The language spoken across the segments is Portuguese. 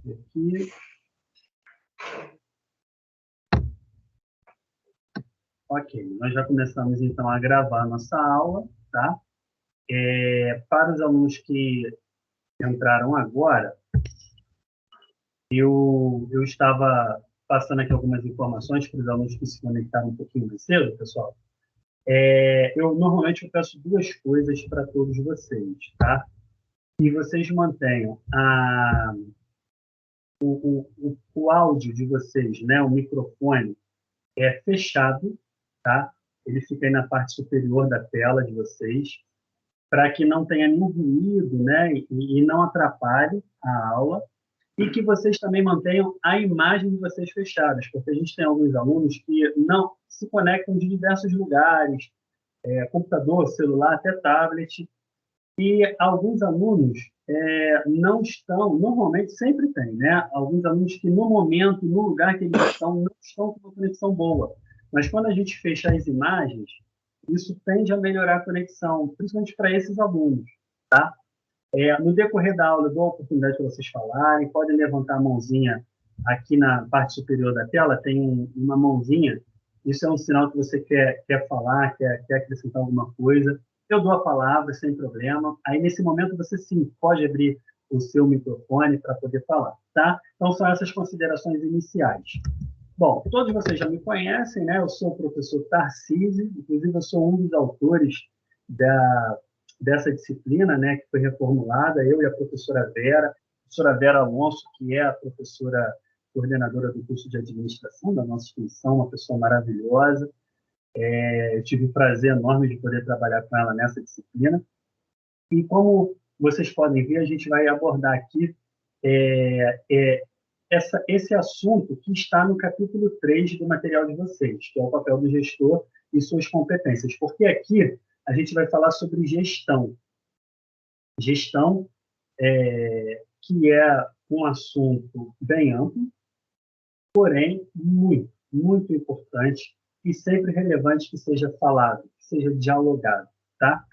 Aqui. Ok, nós já começamos então a gravar a nossa aula, tá? Para os alunos que entraram agora, eu estava passando aqui algumas informações para os alunos que se conectaram um pouquinho mais cedo, pessoal. Normalmente eu peço duas coisas para todos vocês, tá? Que vocês mantenham o áudio de vocês, né? O microfone fechado, tá? Ele fica aí na parte superior da tela de vocês, para que não tenha nenhum ruído, né? E não atrapalhe a aula. E que vocês também mantenham a imagem de vocês fechadas, porque a gente tem alguns alunos que não se conectam de diversos lugares, computador, celular, até tablet, e alguns alunos não estão, normalmente sempre tem, né? Alguns alunos que no momento, no lugar que eles estão, não estão com uma conexão boa. Mas quando a gente fecha as imagens, isso tende a melhorar a conexão, principalmente para esses alunos, tá? No decorrer da aula, eu dou a oportunidade para vocês falarem, podem levantar a mãozinha aqui na parte superior da tela, tem uma mãozinha, isso é um sinal que você quer falar, quer acrescentar alguma coisa. Eu dou a palavra sem problema. Aí, nesse momento, você sim pode abrir o seu microfone para poder falar, tá? Então, são essas considerações iniciais. Bom, todos vocês já me conhecem, né? Eu sou o professor Tarcísio, inclusive eu sou um dos autores dessa disciplina, né, que foi reformulada, eu e a professora Vera Alonso, que é a professora coordenadora do curso de administração da nossa instituição, uma pessoa maravilhosa. Eu tive o prazer enorme de poder trabalhar com ela nessa disciplina. E como vocês podem ver, a gente vai abordar aqui esse assunto que está no capítulo 3 do material de vocês, que é o papel do gestor e suas competências. Porque aqui a gente vai falar sobre gestão. Gestão, que é um assunto bem amplo, porém muito, muito importante e sempre relevante que seja falado, que seja dialogado, tá?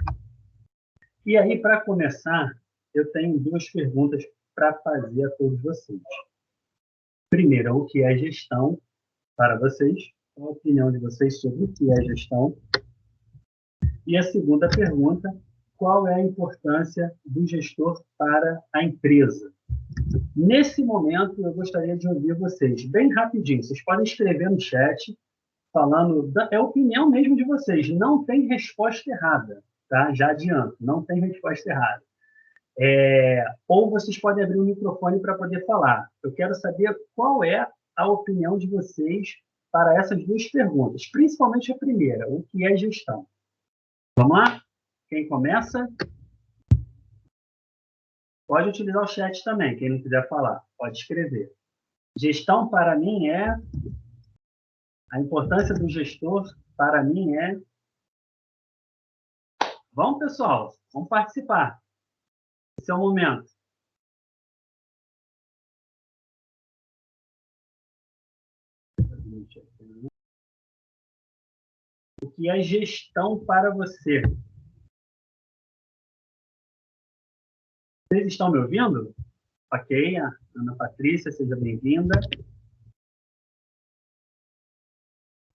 E aí, para começar, eu tenho duas perguntas para fazer a todos vocês. Primeiro, o que é gestão para vocês? Qual a opinião de vocês sobre o que é gestão? E a segunda pergunta, qual é a importância do gestor para a empresa? Nesse momento, eu gostaria de ouvir vocês, bem rapidinho. Vocês podem escrever no chat, falando, é a opinião mesmo de vocês. Não tem resposta errada, tá? Já adianto, não tem resposta errada. Ou vocês podem abrir o microfone para poder falar. Eu quero saber qual é a opinião de vocês para essas duas perguntas, principalmente a primeira, o que é gestão? Vamos lá? Quem começa? Pode utilizar o chat também, quem não quiser falar, pode escrever. Gestão, para mim, a importância do gestor, para mim, Vamos, pessoal, vamos participar. Esse é o momento. O que é gestão para você? Vocês estão me ouvindo? Ok, a Ana Patrícia, seja bem-vinda.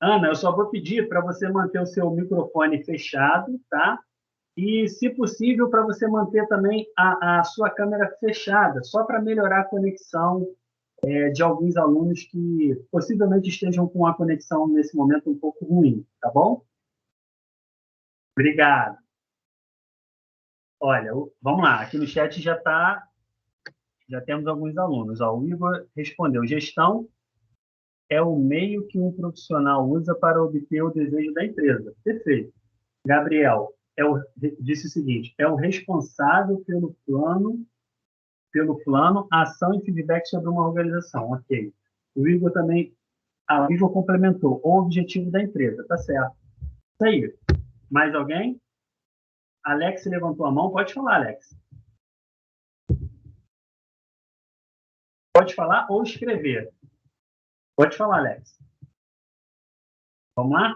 Ana, eu só vou pedir para você manter o seu microfone fechado, tá? E, se possível, para você manter também a sua câmera fechada, só para melhorar a conexão de alguns alunos que possivelmente estejam com a conexão nesse momento um pouco ruim, tá bom? Obrigado. Olha, vamos lá, aqui no chat já temos alguns alunos. Ó, o Igor respondeu: gestão é o meio que um profissional usa para obter o desejo da empresa. Perfeito. Gabriel disse o seguinte: é o responsável pelo plano, ação e feedback sobre uma organização. Ok. O Igor também, o Igor complementou: o objetivo da empresa. Tá certo. Isso aí. Mais alguém? Alex levantou a mão. Pode falar, Alex. Pode falar ou escrever. Pode falar, Alex. Vamos lá?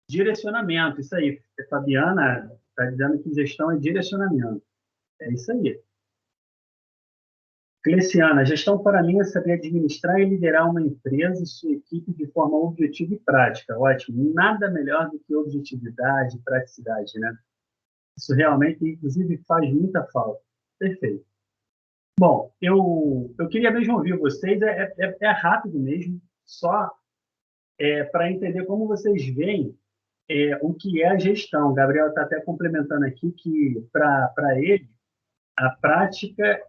Direcionamento, isso aí. A Fabiana está dizendo que gestão é direcionamento. É isso aí. Cleciana, a gestão para mim é saber administrar e liderar uma empresa e sua equipe de forma objetiva e prática. Ótimo. Nada melhor do que objetividade e praticidade, né? Isso realmente, inclusive, faz muita falta. Perfeito. Bom, eu queria mesmo ouvir vocês, é rápido mesmo, só para entender como vocês veem o que é a gestão. O Gabriel está até complementando aqui que, para ele, a prática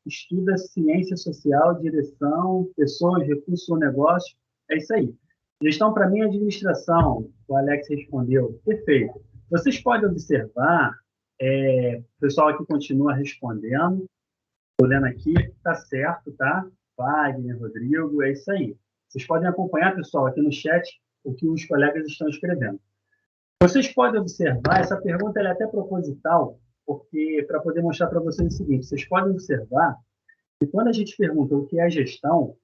estuda ciência social, direção, pessoas, recursos ou negócio. É isso aí. Gestão, para mim, é administração. O Alex respondeu. Perfeito. Vocês podem observar, o pessoal aqui continua respondendo. Estou lendo aqui, está certo, tá? Wagner, Rodrigo, é isso aí. Vocês podem acompanhar, pessoal, aqui no chat, o que os colegas estão escrevendo. Vocês podem observar, essa pergunta é até proposital, porque para poder mostrar para vocês o seguinte, vocês podem observar que quando a gente pergunta o que é gestão,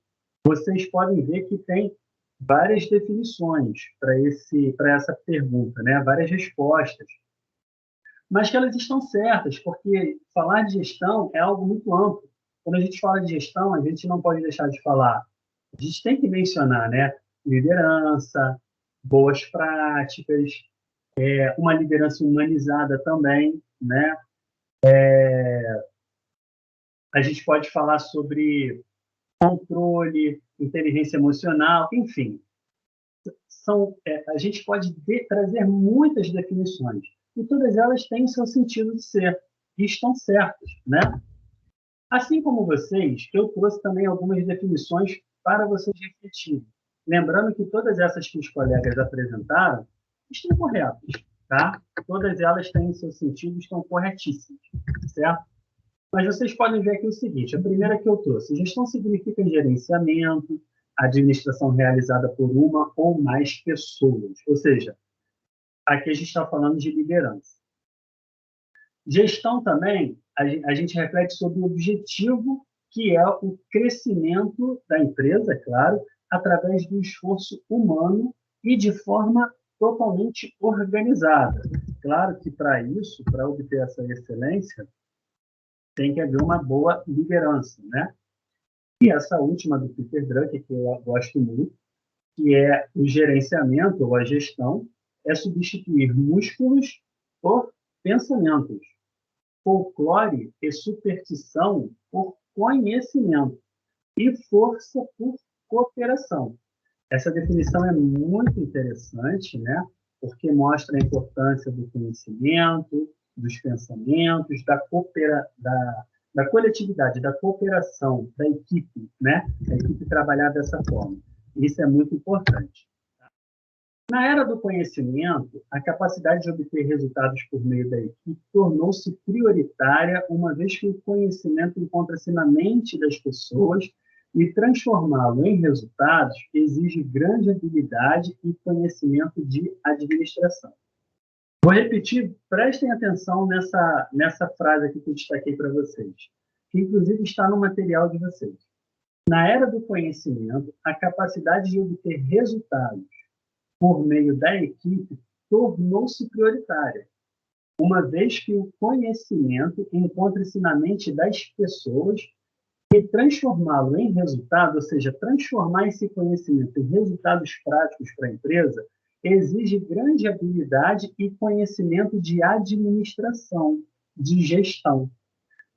vocês podem ver que tem várias definições para essa pergunta, né? Várias respostas, mas que elas estão certas, porque falar de gestão é algo muito amplo. Quando a gente fala de gestão, a gente não pode deixar de falar. A gente tem que mencionar, né? Liderança, boas práticas, uma liderança humanizada também, né? A gente pode falar sobre controle, inteligência emocional, enfim. A gente pode trazer muitas definições, e todas elas têm seu sentido de ser, e estão certas, né? Assim como vocês, eu trouxe também algumas definições para vocês refletirem. Lembrando que todas essas que os colegas apresentaram estão corretas, tá? Todas elas têm seu sentido, estão corretíssimas, certo? Mas vocês podem ver aqui o seguinte, a primeira que eu trouxe, gestão significa gerenciamento, administração realizada por uma ou mais pessoas, ou seja, aqui a gente está falando de liderança. Gestão também, a gente reflete sobre o objetivo, que é o crescimento da empresa, claro, através do esforço humano e de forma totalmente organizada. Claro que para isso, para obter essa excelência, tem que haver uma boa liderança, né? E essa última do Peter Drucker, que eu gosto muito, que é o gerenciamento ou a gestão, é substituir músculos por pensamentos, folclore e superstição por conhecimento e força por cooperação. Essa definição é muito interessante, né? Porque mostra a importância do conhecimento, dos pensamentos, da coletividade, da cooperação, da equipe, né? A equipe trabalhar dessa forma. Isso é muito importante. Na era do conhecimento, a capacidade de obter resultados por meio da equipe tornou-se prioritária, uma vez que o conhecimento encontra-se na mente das pessoas e transformá-lo em resultados exige grande habilidade e conhecimento de administração. Vou repetir, prestem atenção nessa frase aqui que eu destaquei para vocês, que inclusive está no material de vocês. Na era do conhecimento, a capacidade de obter resultados por meio da equipe tornou-se prioritária, uma vez que o conhecimento encontra-se na mente das pessoas e transformá-lo em resultado, ou seja, transformar esse conhecimento em resultados práticos para a empresa, exige grande habilidade e conhecimento de administração, de gestão.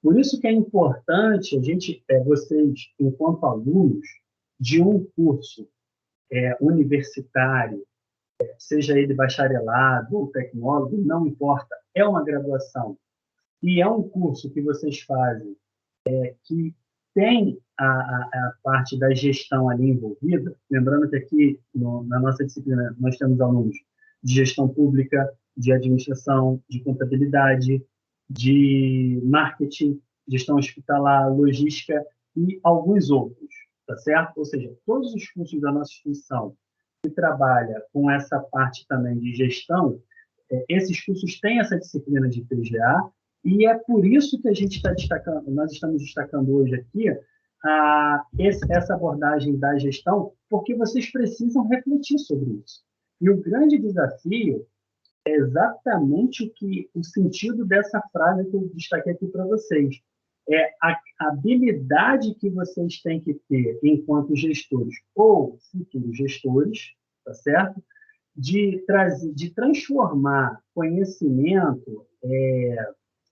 Por isso que é importante vocês, enquanto alunos de um curso universitário, seja ele bacharelado ou tecnólogo, não importa, é uma graduação e é um curso que vocês fazem que tem a parte da gestão ali envolvida, lembrando que aqui na nossa disciplina nós temos alunos de gestão pública, de administração, de contabilidade, de marketing, gestão hospitalar, logística e alguns outros, tá certo? Ou seja, todos os cursos da nossa instituição que trabalha com essa parte também de gestão, esses cursos têm essa disciplina de PGA, e é por isso que a gente está destacando, nós estamos destacando hoje aqui essa abordagem da gestão, porque vocês precisam refletir sobre isso. E o grande desafio é exatamente o sentido dessa frase que eu destaquei aqui para vocês. É a habilidade que vocês têm que ter enquanto gestores ou futuros gestores, tá certo? De transformar conhecimento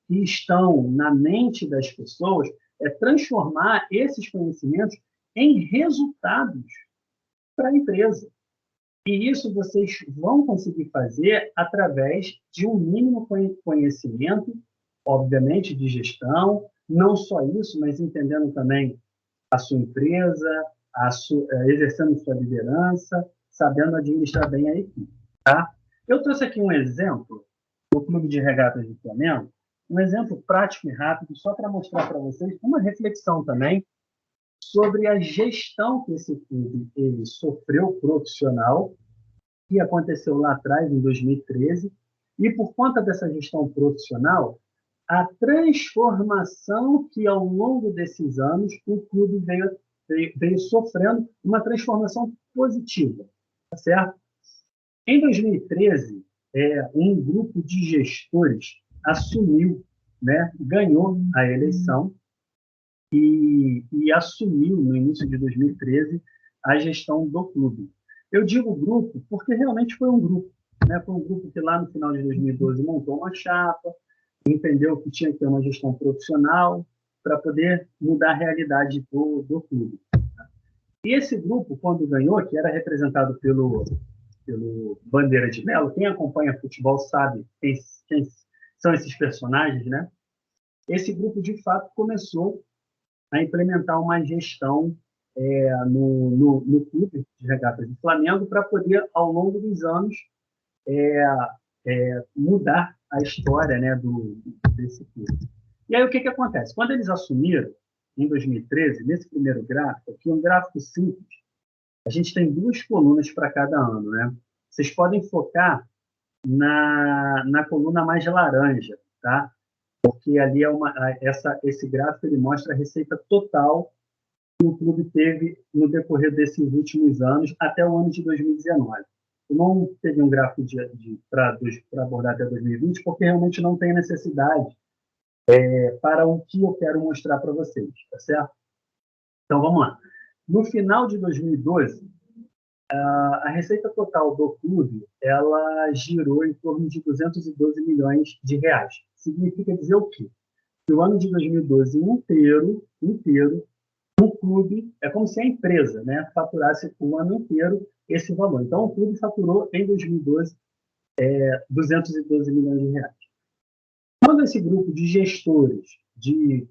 que estão na mente das pessoas, transformar esses conhecimentos em resultados para a empresa. E isso vocês vão conseguir fazer através de um mínimo conhecimento, obviamente, de gestão, não só isso, mas entendendo também a sua empresa, exercendo sua liderança, sabendo administrar bem a equipe. Tá? Eu trouxe aqui um exemplo do Clube de Regatas do Flamengo, um exemplo prático e rápido, só para mostrar para vocês uma reflexão também sobre a gestão que esse clube ele sofreu profissional, que aconteceu lá atrás, em 2013, e por conta dessa gestão profissional, a transformação que ao longo desses anos o clube veio sofrendo, uma transformação positiva, tá certo? Em 2013, um grupo de gestores assumiu, né, ganhou a eleição e assumiu, no início de 2013, a gestão do clube. Eu digo grupo porque realmente foi um grupo. Né? Foi um grupo que lá no final de 2012 montou uma chapa, entendeu que tinha que ter uma gestão profissional para poder mudar a realidade do clube. E esse grupo, quando ganhou, que era representado pelo Bandeira de Melo, quem acompanha futebol sabe quem são esses personagens, né? Esse grupo, de fato, começou a implementar uma gestão no clube de regatas do Flamengo para poder, ao longo dos anos, mudar a história, né, desse clube. E aí o que acontece? Quando eles assumiram, em 2013, nesse primeiro gráfico, aqui um gráfico simples, a gente tem 2 colunas para cada ano. Né? Vocês podem focar na coluna mais laranja, tá? Porque ali esse gráfico ele mostra a receita total que o clube teve no decorrer desses últimos anos, até o ano de 2019. Eu não peguei um gráfico para abordar até 2020, porque realmente não tem necessidade para o que eu quero mostrar para vocês, tá certo? Então, vamos lá. No final de 2012, a receita total do clube ela girou em torno de 212 milhões de reais. Significa dizer o quê? Que o ano de 2012 inteiro, o clube, é como se a empresa, né, faturasse o ano inteiro esse valor. Então, o clube faturou em 2012 212 milhões de reais. Quando esse grupo de gestores, de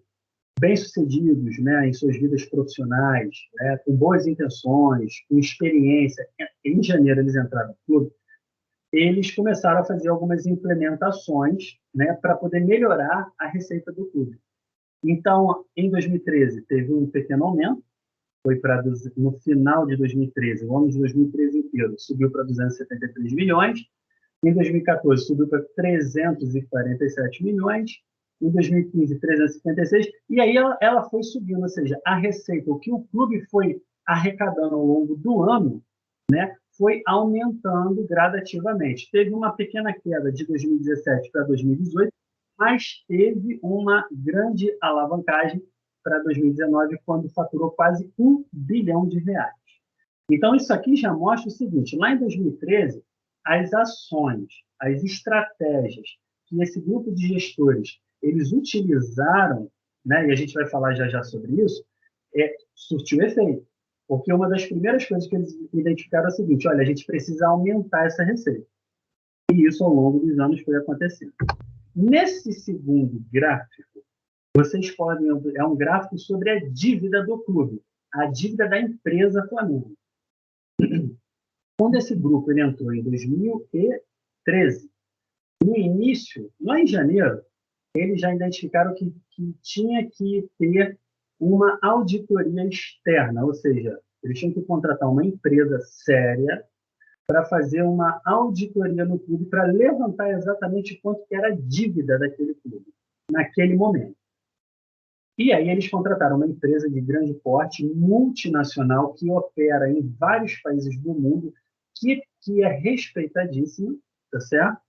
bem-sucedidos, né, em suas vidas profissionais, né, com boas intenções, com experiência, em janeiro eles entraram no clube, eles começaram a fazer algumas implementações, né, para poder melhorar a receita do clube. Então, em 2013, teve um pequeno aumento, no final de 2013, o ano de 2013 inteiro, subiu para 273 milhões, em 2014 subiu para 347 milhões, em 2015 356, e aí ela foi subindo, ou seja, a receita, o que o clube foi arrecadando ao longo do ano, né, foi aumentando gradativamente. Teve uma pequena queda de 2017 para 2018, mas teve uma grande alavancagem para 2019, quando faturou quase 1 bilhão de reais. Então, isso aqui já mostra o seguinte: lá em 2013, as ações, as estratégias que esse grupo de gestores eles utilizaram, né, e a gente vai falar já sobre isso, surtiu efeito. Porque uma das primeiras coisas que eles identificaram é o seguinte: olha, a gente precisa aumentar essa receita. E isso, ao longo dos anos, foi acontecendo. Nesse segundo gráfico, vocês podem... É um gráfico sobre a dívida do clube, a dívida da empresa Flamengo. Quando esse grupo ele entrou em 2013, no início, lá em janeiro, eles já identificaram que tinha que ter uma auditoria externa, ou seja, eles tinham que contratar uma empresa séria para fazer uma auditoria no clube, para levantar exatamente quanto que era a dívida daquele clube, naquele momento. E aí eles contrataram uma empresa de grande porte, multinacional, que opera em vários países do mundo, que é respeitadíssima, tá certo?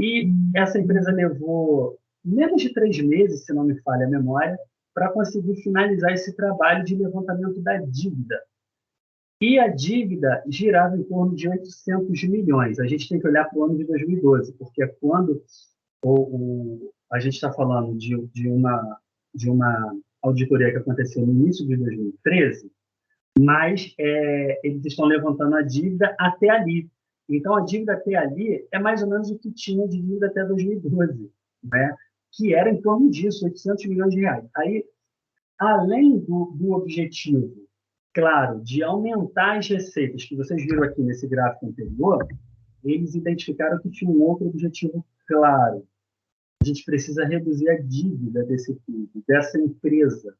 E essa empresa levou menos de 3 meses, se não me falha a memória, para conseguir finalizar esse trabalho de levantamento da dívida. E a dívida girava em torno de 800 milhões. A gente tem que olhar para o ano de 2012, porque é quando a gente está falando de uma auditoria que aconteceu no início de 2013, mas eles estão levantando a dívida até ali. Então, a dívida até ali é mais ou menos o que tinha de dívida até 2012, né? Que era em torno disso, 800 milhões de reais. Aí, além do objetivo, claro, de aumentar as receitas, que vocês viram aqui nesse gráfico anterior, eles identificaram que tinha um outro objetivo claro. A gente precisa reduzir a dívida desse clube, dessa empresa,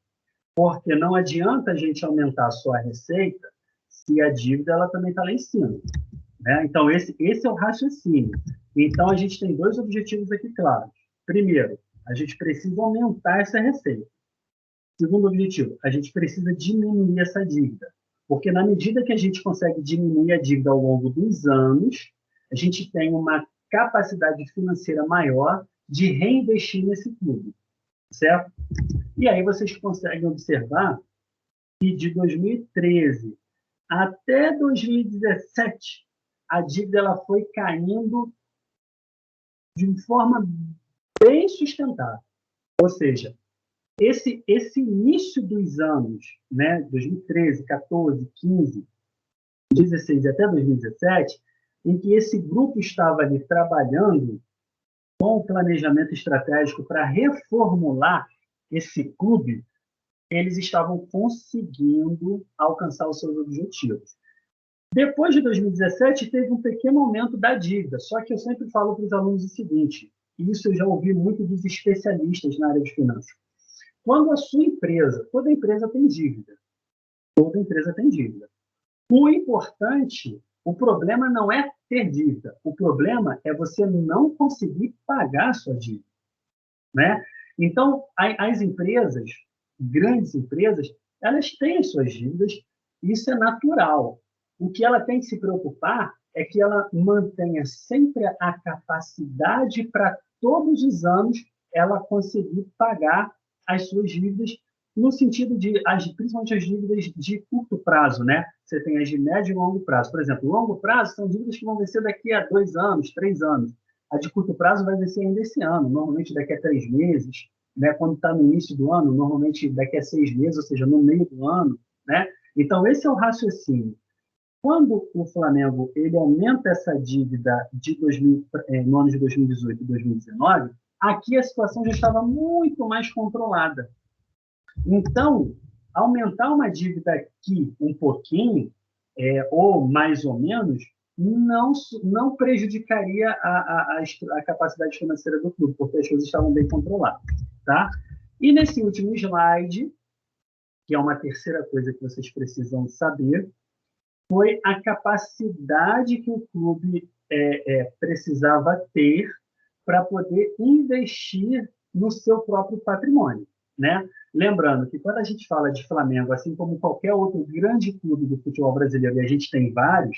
porque não adianta a gente aumentar só a receita se a dívida ela também está lá em cima, né? Então, esse é o raciocínio. Então, a gente tem dois objetivos aqui claros. Primeiro, a gente precisa aumentar essa receita. Segundo objetivo, a gente precisa diminuir essa dívida. Porque na medida que a gente consegue diminuir a dívida ao longo dos anos, a gente tem uma capacidade financeira maior de reinvestir nesse clube, certo? E aí vocês conseguem observar que de 2013 até 2017, a dívida ela foi caindo de forma bem sustentável. Ou seja, esse início dos anos, né, 2013, 14, 15, 16 até 2017, em que esse grupo estava ali trabalhando com o planejamento estratégico para reformular esse clube, eles estavam conseguindo alcançar os seus objetivos. Depois de 2017, teve um pequeno aumento da dívida, só que eu sempre falo para os alunos o seguinte, e isso eu já ouvi muito dos especialistas na área de finanças. Quando a sua empresa, toda empresa tem dívida, toda empresa tem dívida. O importante, o problema não é ter dívida, o problema é você não conseguir pagar a sua dívida, né? Então, as empresas, grandes empresas, elas têm as suas dívidas, isso é natural. O que ela tem que se preocupar é que ela mantenha sempre a capacidade para todos os anos ela conseguir pagar as suas dívidas no sentido de, principalmente as dívidas de curto prazo, né? Você tem as de médio e longo prazo. Por exemplo, longo prazo são dívidas que vão vencer daqui a 2 anos, 3 anos. A de curto prazo vai vencer ainda esse ano, normalmente daqui a 3 meses, né? Quando está no início do ano, normalmente daqui a 6 meses, ou seja, no meio do ano, né? Então, esse é o raciocínio. Quando o Flamengo ele aumenta essa dívida no ano de 2018 e 2019, aqui a situação já estava muito mais controlada. Então, aumentar uma dívida aqui um pouquinho, ou mais ou menos, não prejudicaria a capacidade financeira do clube, porque as coisas estavam bem controladas. Tá? E nesse último slide, que é uma terceira coisa que vocês precisam saber, foi a capacidade que o clube precisava ter para poder investir no seu próprio patrimônio, né? Lembrando que quando a gente fala de Flamengo, assim como qualquer outro grande clube do futebol brasileiro, e a gente tem vários,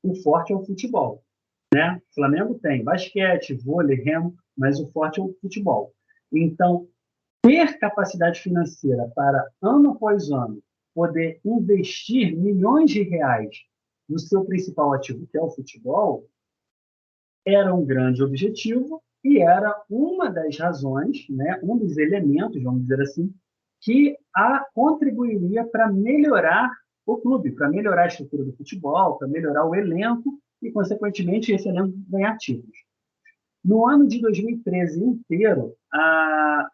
o forte é o futebol, né? O Flamengo tem basquete, vôlei, remo, mas o forte é o futebol. Então, ter capacidade financeira para, ano após ano, poder investir milhões de reais no seu principal ativo, que é o futebol, era um grande objetivo e era uma das razões, né, um dos elementos, vamos dizer assim, que contribuiria para melhorar o clube, para melhorar a estrutura do futebol, para melhorar o elenco e, consequentemente, esse elenco ganhar títulos. No ano de 2013 inteiro,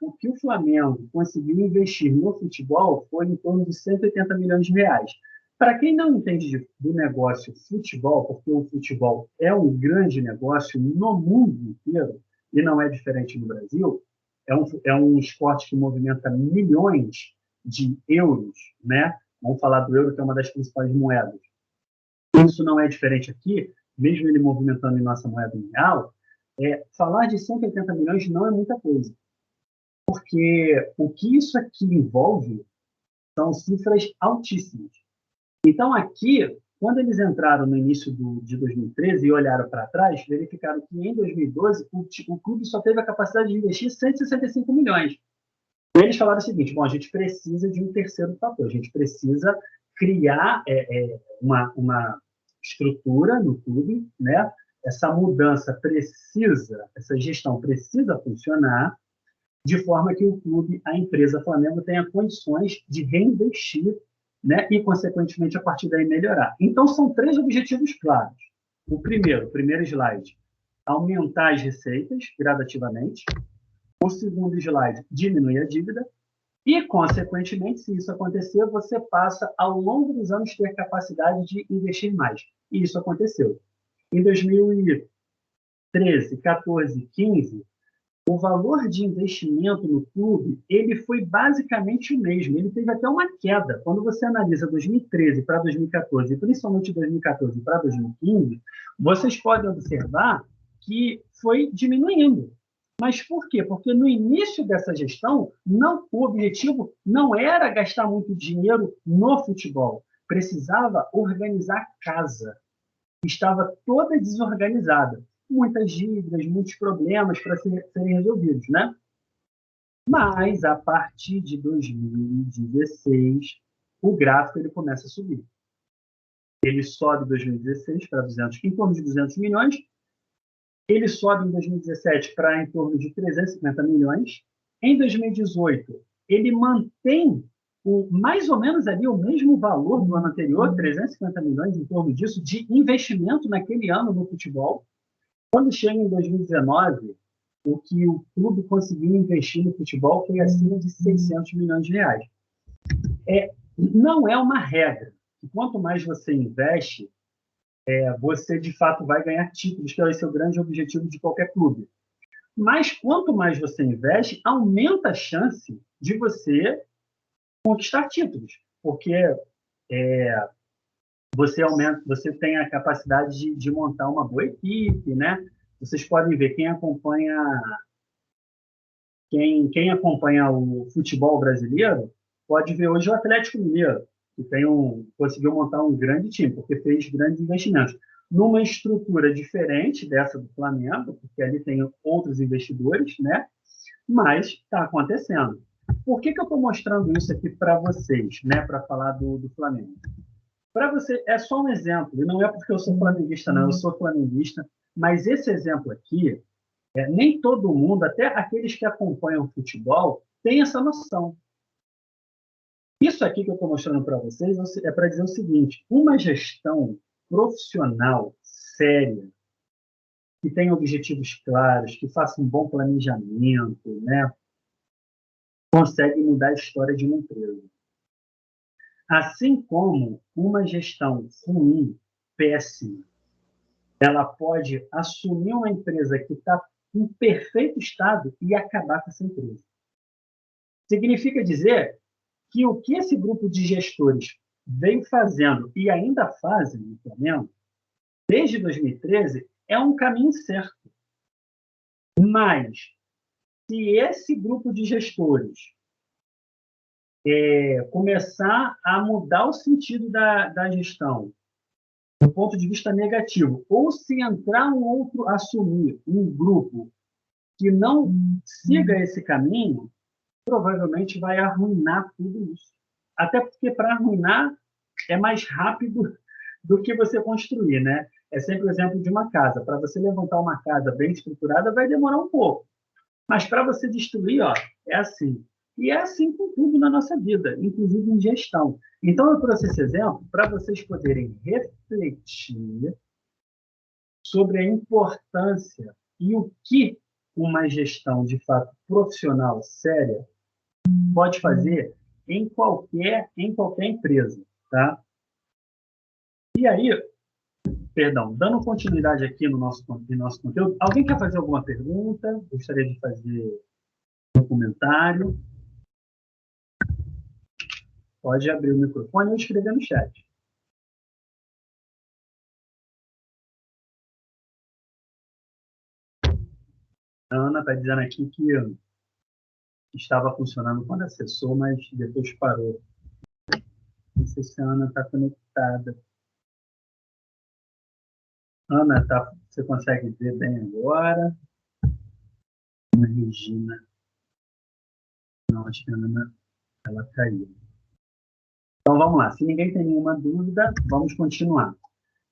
o que o Flamengo conseguiu investir no futebol foi em torno de 180 milhões de reais. Para quem não entende do negócio futebol, porque o futebol é um grande negócio no mundo inteiro, e não é diferente no Brasil, é um esporte que movimenta milhões de euros, né? Vamos falar do euro, que é uma das principais moedas. Isso não é diferente aqui, mesmo ele movimentando em nossa moeda real, falar de 180 milhões não é muita coisa, porque o que isso aqui envolve são cifras altíssimas. Então, aqui, Quando eles entraram no início de 2013 e olharam para trás, verificaram que em 2012 o clube só teve a capacidade de investir 165 milhões. E eles falaram o seguinte: bom, a gente precisa de um terceiro fator, a gente precisa criar uma estrutura no clube, né? Essa mudança precisa, essa gestão precisa funcionar de forma que o clube, a empresa Flamengo, tenha condições de reinvestir, né? E, consequentemente, a partir daí melhorar. Então, são 3 objetivos claros. O primeiro slide, aumentar as receitas gradativamente. O segundo slide, diminuir a dívida. E, consequentemente, se isso acontecer, você passa, ao longo dos anos, ter capacidade de investir mais. E isso aconteceu. Em 2013, 14, 15, o valor de investimento no clube ele foi basicamente o mesmo. Ele teve até uma queda. Quando você analisa 2013 para 2014, e principalmente 2014 para 2015, vocês podem observar que foi diminuindo. Mas por quê? Porque no início dessa gestão, o objetivo não era gastar muito dinheiro no futebol. Precisava organizar a casa. Estava toda desorganizada. Muitas dívidas, muitos problemas para serem resolvidos, né? Mas, a partir de 2016, o gráfico ele começa a subir. Ele sobe em 2016 para 200, em torno de 200 milhões. Ele sobe em 2017 para em torno de 350 milhões. Em 2018, ele mantém mais ou menos ali o mesmo valor do ano anterior, 350 milhões, em torno disso, de investimento naquele ano no futebol. Quando chega em 2019, o que o clube conseguiu investir no futebol foi acima de 600 milhões de reais. Não é uma regra. Quanto mais você investe, você de fato vai ganhar títulos, que é o grande objetivo de qualquer clube. Mas quanto mais você investe, aumenta a chance de você conquistar títulos, porque você tem a capacidade de montar uma boa equipe, né? Vocês podem ver quem acompanha o futebol brasileiro pode ver hoje o Atlético Mineiro, que conseguiu montar um grande time, porque fez grandes investimentos. Numa estrutura diferente dessa do Flamengo, porque ali tem outros investidores, né? Mas está acontecendo. Por que eu estou mostrando isso aqui para vocês, né? Para falar do Flamengo? Para você, é só um exemplo, e não é porque eu sou flamenguista, não, eu sou flamenguista, mas esse exemplo aqui, nem todo mundo, até aqueles que acompanham o futebol, tem essa noção. Isso aqui que eu estou mostrando para vocês é para dizer o seguinte: uma gestão profissional, séria, que tenha objetivos claros, que faça um bom planejamento, né, consegue mudar a história de uma empresa. Assim como uma gestão ruim, péssima, ela pode assumir uma empresa que está em perfeito estado e acabar com essa empresa. Significa dizer que o que esse grupo de gestores vem fazendo e ainda fazem no Flamengo, desde 2013, é um caminho certo. Mas, se esse grupo de gestores começar a mudar o sentido da gestão, do ponto de vista negativo, ou se entrar um outro, assumir um grupo que não siga esse caminho, provavelmente vai arruinar tudo isso. Até porque para arruinar é mais rápido do que você construir, né? É sempre o exemplo de uma casa. Para você levantar uma casa bem estruturada, vai demorar um pouco. Mas para você destruir, ó, é assim. E é assim com tudo na nossa vida, inclusive em gestão. Então, eu trouxe esse exemplo para vocês poderem refletir sobre a importância e o que uma gestão, de fato, profissional, séria, pode fazer em qualquer empresa, tá? E aí, perdão, dando continuidade aqui no nosso conteúdo, alguém quer fazer alguma pergunta? Gostaria de fazer um comentário? Pode abrir o microfone ou escrever no chat. A Ana está dizendo aqui que estava funcionando quando acessou, mas depois parou. Não sei se a Ana está conectada. Ana, tá, você consegue ver bem agora? Ana Regina. Não, acho que a Ana, ela caiu. Então, vamos lá. Se ninguém tem nenhuma dúvida, vamos continuar.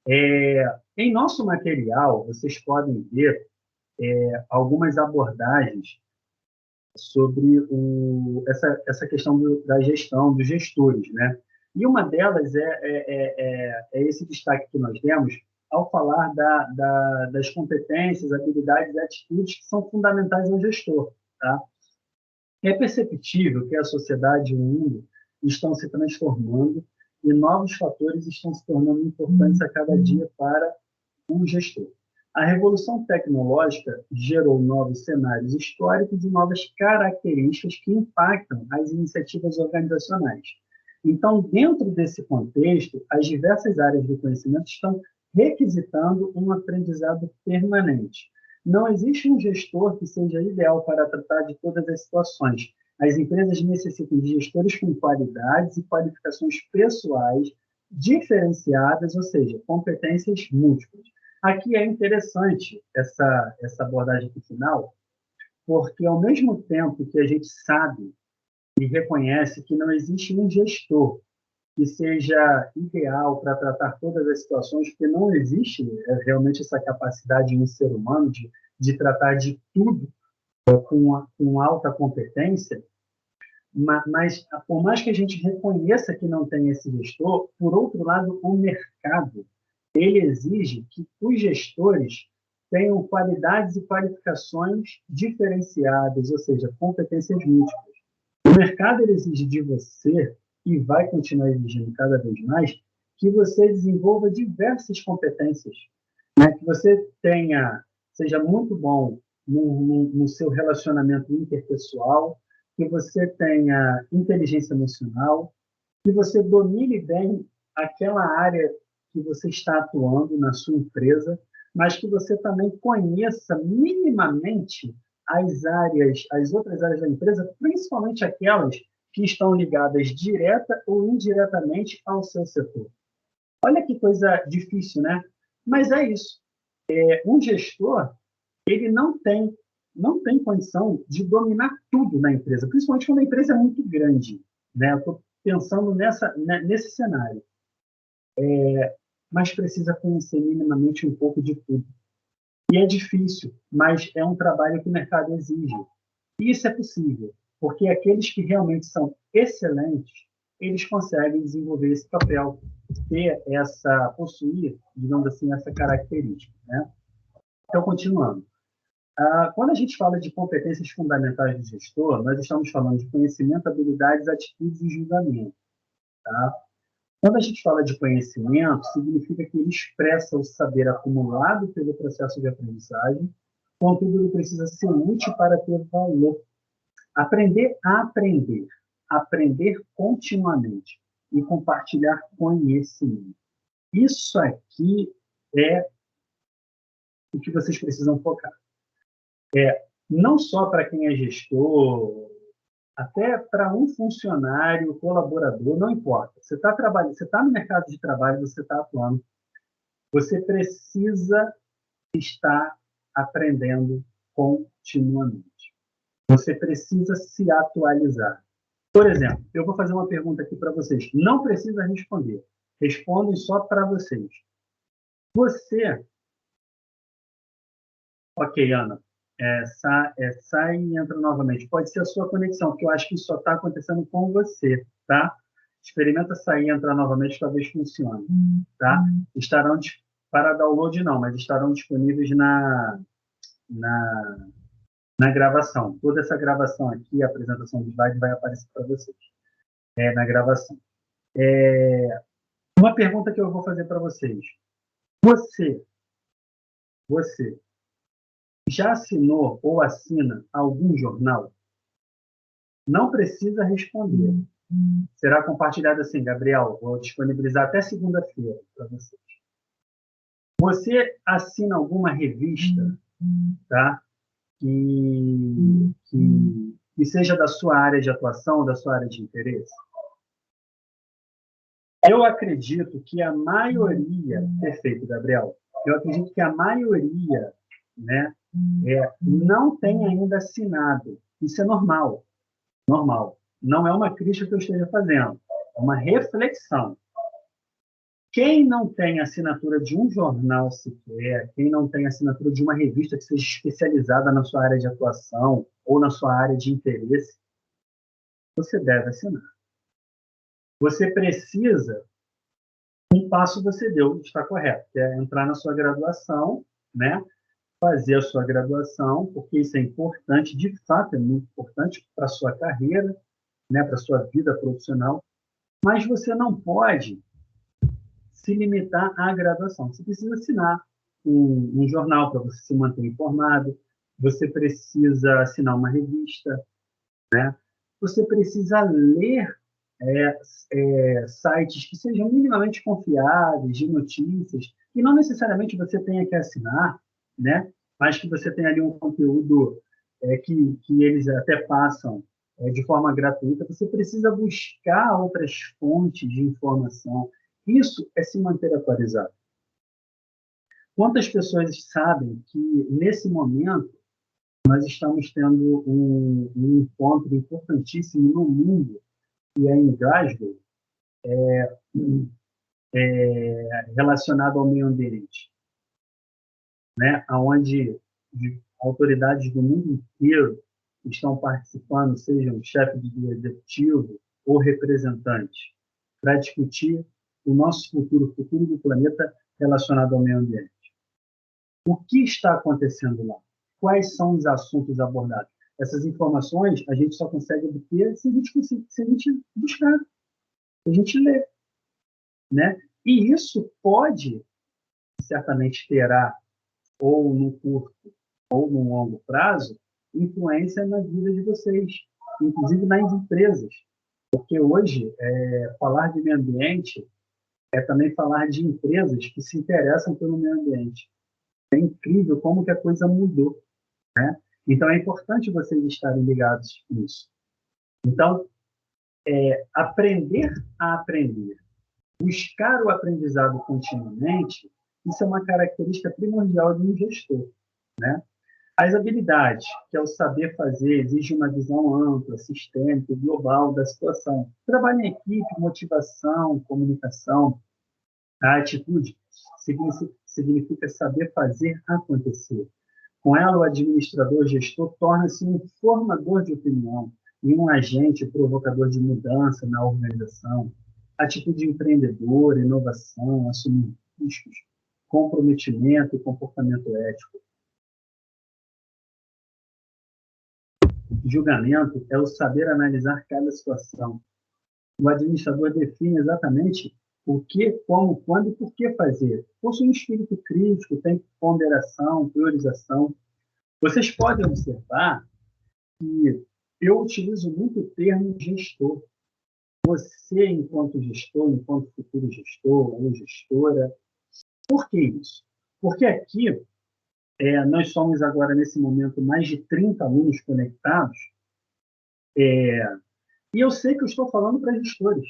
Em nosso material, vocês podem ver algumas abordagens sobre essa questão da gestão, dos gestores, né? E uma delas é esse destaque que nós demos ao falar das competências, habilidades e atitudes que são fundamentais ao gestor, tá? É perceptível que a sociedade e o mundo estão se transformando e novos fatores estão se tornando importantes a cada dia para um gestor. A revolução tecnológica gerou novos cenários históricos e novas características que impactam as iniciativas organizacionais. Então, dentro desse contexto, as diversas áreas do conhecimento estão requisitando um aprendizado permanente. Não existe um gestor que seja ideal para tratar de todas as situações. As empresas necessitam de gestores com qualidades e qualificações pessoais diferenciadas, ou seja, competências múltiplas. Aqui é interessante essa abordagem aqui final, porque ao mesmo tempo que a gente sabe e reconhece que não existe um gestor que seja ideal para tratar todas as situações, porque não existe realmente essa capacidade em um ser humano de tratar de tudo com alta competência, mas por mais que a gente reconheça que não tem esse gestor, por outro lado, o mercado ele exige que os gestores tenham qualidades e qualificações diferenciadas, ou seja, competências múltiplas. O mercado ele exige de você, e vai continuar exigindo cada vez mais, que você desenvolva diversas competências, né? Que você seja muito bom no seu relacionamento interpessoal, que você tenha inteligência emocional, que você domine bem aquela área que você está atuando na sua empresa, mas que você também conheça minimamente as outras áreas da empresa, principalmente aquelas que estão ligadas direta ou indiretamente ao seu setor. Olha que coisa difícil, né? Mas é isso. Um gestor, ele não tem condição de dominar tudo na empresa, principalmente quando a empresa é muito grande, né? Eu estou pensando nesse cenário. Mas precisa conhecer minimamente um pouco de tudo. E é difícil, mas é um trabalho que o mercado exige. E isso é possível, porque aqueles que realmente são excelentes, eles conseguem desenvolver esse papel, possuir, digamos assim, essa característica, né? Então, continuando. Quando a gente fala de competências fundamentais do gestor, nós estamos falando de conhecimento, habilidades, atitudes e julgamento, tá? Quando a gente fala de conhecimento, significa que ele expressa o saber acumulado pelo processo de aprendizagem, contudo, ele precisa ser útil para ter valor. Aprender a aprender, aprender continuamente e compartilhar conhecimento. Isso aqui é o que vocês precisam focar. Não só para quem é gestor, até para um funcionário, colaborador, não importa. Você está trabalhando, você está no mercado de trabalho, você está atuando, você precisa estar aprendendo continuamente. Você precisa se atualizar. Por exemplo, eu vou fazer uma pergunta aqui para vocês. Não precisa responder. Respondem só para vocês. Você... Ok, Ana. Sai e entra novamente. Pode ser a sua conexão, porque eu acho que isso só está acontecendo com você, tá? Experimenta sair e entrar novamente, talvez funcione, tá? Estarão para download não, mas estarão disponíveis na, na gravação. Toda essa gravação aqui, a apresentação do slide vai aparecer para vocês, na gravação. Uma pergunta que eu vou fazer para vocês. Você já assinou ou assina algum jornal? Não precisa responder. Será compartilhado assim, Gabriel, vou disponibilizar até segunda-feira para vocês. Você assina alguma revista, tá? Que seja da sua área de atuação, da sua área de interesse? Eu acredito que a maioria, perfeito, Gabriel, eu acredito que a maioria, né, não tem ainda assinado. Isso é normal, normal. Não é uma crítica que eu esteja fazendo, é uma reflexão. Quem não tem assinatura de um jornal sequer, quem não tem assinatura de uma revista que seja especializada na sua área de atuação ou na sua área de interesse, você deve assinar. Você precisa, um passo você deu, está correto, que é entrar na sua graduação, né? Fazer a sua graduação, porque isso é importante, de fato é muito importante para a sua carreira, né? Para a sua vida profissional, mas você não pode se limitar à graduação. Você precisa assinar um jornal para você se manter informado, você precisa assinar uma revista, né? Você precisa ler sites que sejam minimamente confiáveis, de notícias, que não necessariamente você tenha que assinar, né? Mas que você tenha ali um conteúdo que eles até passam de forma gratuita. Você precisa buscar outras fontes de informação. Isso é se manter atualizado. Quantas pessoas sabem que, nesse momento, nós estamos tendo um encontro importantíssimo no mundo, que é em Glasgow, relacionado ao meio ambiente, né? Onde autoridades do mundo inteiro estão participando, sejam chefes do executivo ou representantes, para discutir o nosso futuro, o futuro do planeta relacionado ao meio ambiente. O que está acontecendo lá? Quais são os assuntos abordados? Essas informações a gente só consegue obter se a gente buscar, se a gente ler, né? E isso pode, certamente terá, ou no curto ou no longo prazo, influência na vida de vocês, inclusive nas empresas. Porque hoje, falar de meio ambiente é também falar de empresas que se interessam pelo meio ambiente. É incrível como que a coisa mudou, né? Então, é importante vocês estarem ligados nisso. Então, aprender a aprender, buscar o aprendizado continuamente, isso é uma característica primordial de um gestor, né? As habilidades, que é o saber fazer, exige uma visão ampla, sistêmica e global da situação. Trabalho em equipe, motivação, comunicação. A atitude significa saber fazer acontecer. Com ela, o administrador gestor torna-se um formador de opinião e um agente provocador de mudança na organização. Atitude empreendedora, inovação, assumir riscos, comprometimento e comportamento ético. Julgamento é o saber analisar cada situação. O administrador define exatamente o que, como, quando e por que fazer. Possui um espírito crítico, tem ponderação, priorização. Vocês podem observar que eu utilizo muito o termo gestor. Você, enquanto gestor, enquanto futuro gestor ou gestora. Por que isso? Porque aqui, nós somos agora, nesse momento, mais de 30 alunos conectados, e eu sei que eu estou falando para gestores.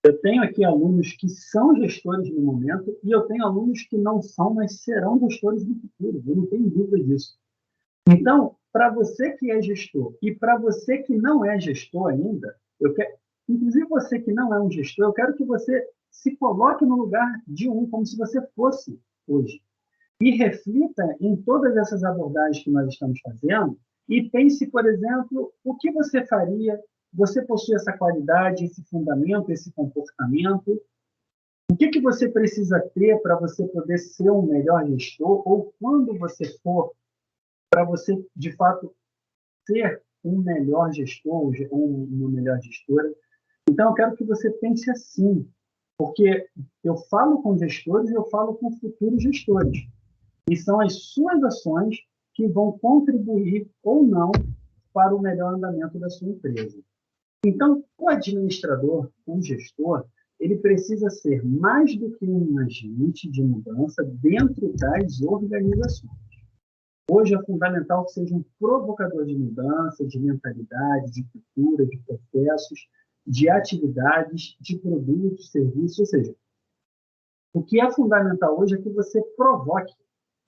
Eu tenho aqui alunos que são gestores no momento e eu tenho alunos que não são, mas serão gestores no futuro. Eu não tenho dúvida disso. Então, para você que é gestor e para você que não é gestor ainda, inclusive você que não é um gestor, eu quero que você se coloque no lugar de um, como se você fosse hoje. E reflita em todas essas abordagens que nós estamos fazendo e pense, por exemplo, o que você faria. Você possui essa qualidade, esse fundamento, esse comportamento. O que você precisa ter para você poder ser um melhor gestor? Ou quando você for, para você, de fato, ser um melhor gestor ou uma melhor gestora? Então, eu quero que você pense assim, porque eu falo com gestores e eu falo com futuros gestores. E são as suas ações que vão contribuir ou não para o melhor andamento da sua empresa. Então, o administrador, o gestor, ele precisa ser mais do que um agente de mudança dentro das organizações. Hoje é fundamental que seja um provocador de mudança, de mentalidade, de cultura, de processos, de atividades, de produtos, serviços, ou seja, O que é fundamental hoje é que você provoque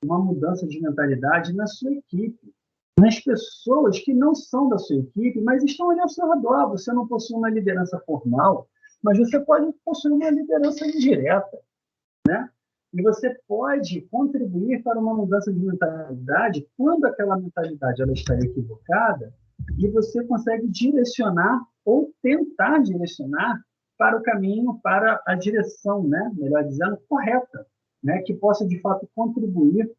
uma mudança de mentalidade na sua equipe, nas pessoas que não são da sua equipe, mas estão ali ao seu redor. Você não possui uma liderança formal, mas você pode possuir uma liderança indireta, né? E você pode contribuir para uma mudança de mentalidade quando aquela mentalidade ela está equivocada e você consegue direcionar ou tentar direcionar para o caminho, para a direção, né? Melhor dizendo, correta, né? Que possa, de fato, contribuir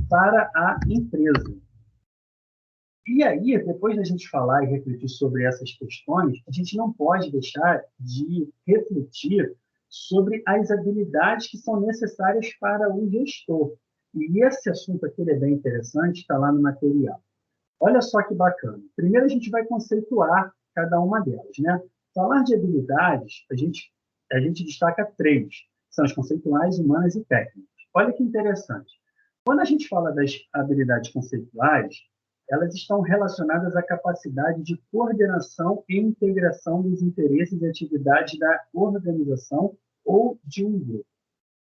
para a empresa. E aí, depois da gente falar e refletir sobre essas questões, a gente não pode deixar de refletir sobre as habilidades que são necessárias para o gestor. E esse assunto aqui é bem interessante, está lá no material. Olha só que bacana. Primeiro a gente vai conceituar cada uma delas, né? Falar de habilidades, a gente destaca três. São as conceituais, humanas e técnicas. Olha que interessante. Quando a gente fala das habilidades conceituais, elas estão relacionadas à capacidade de coordenação e integração dos interesses e atividades da organização ou de um grupo.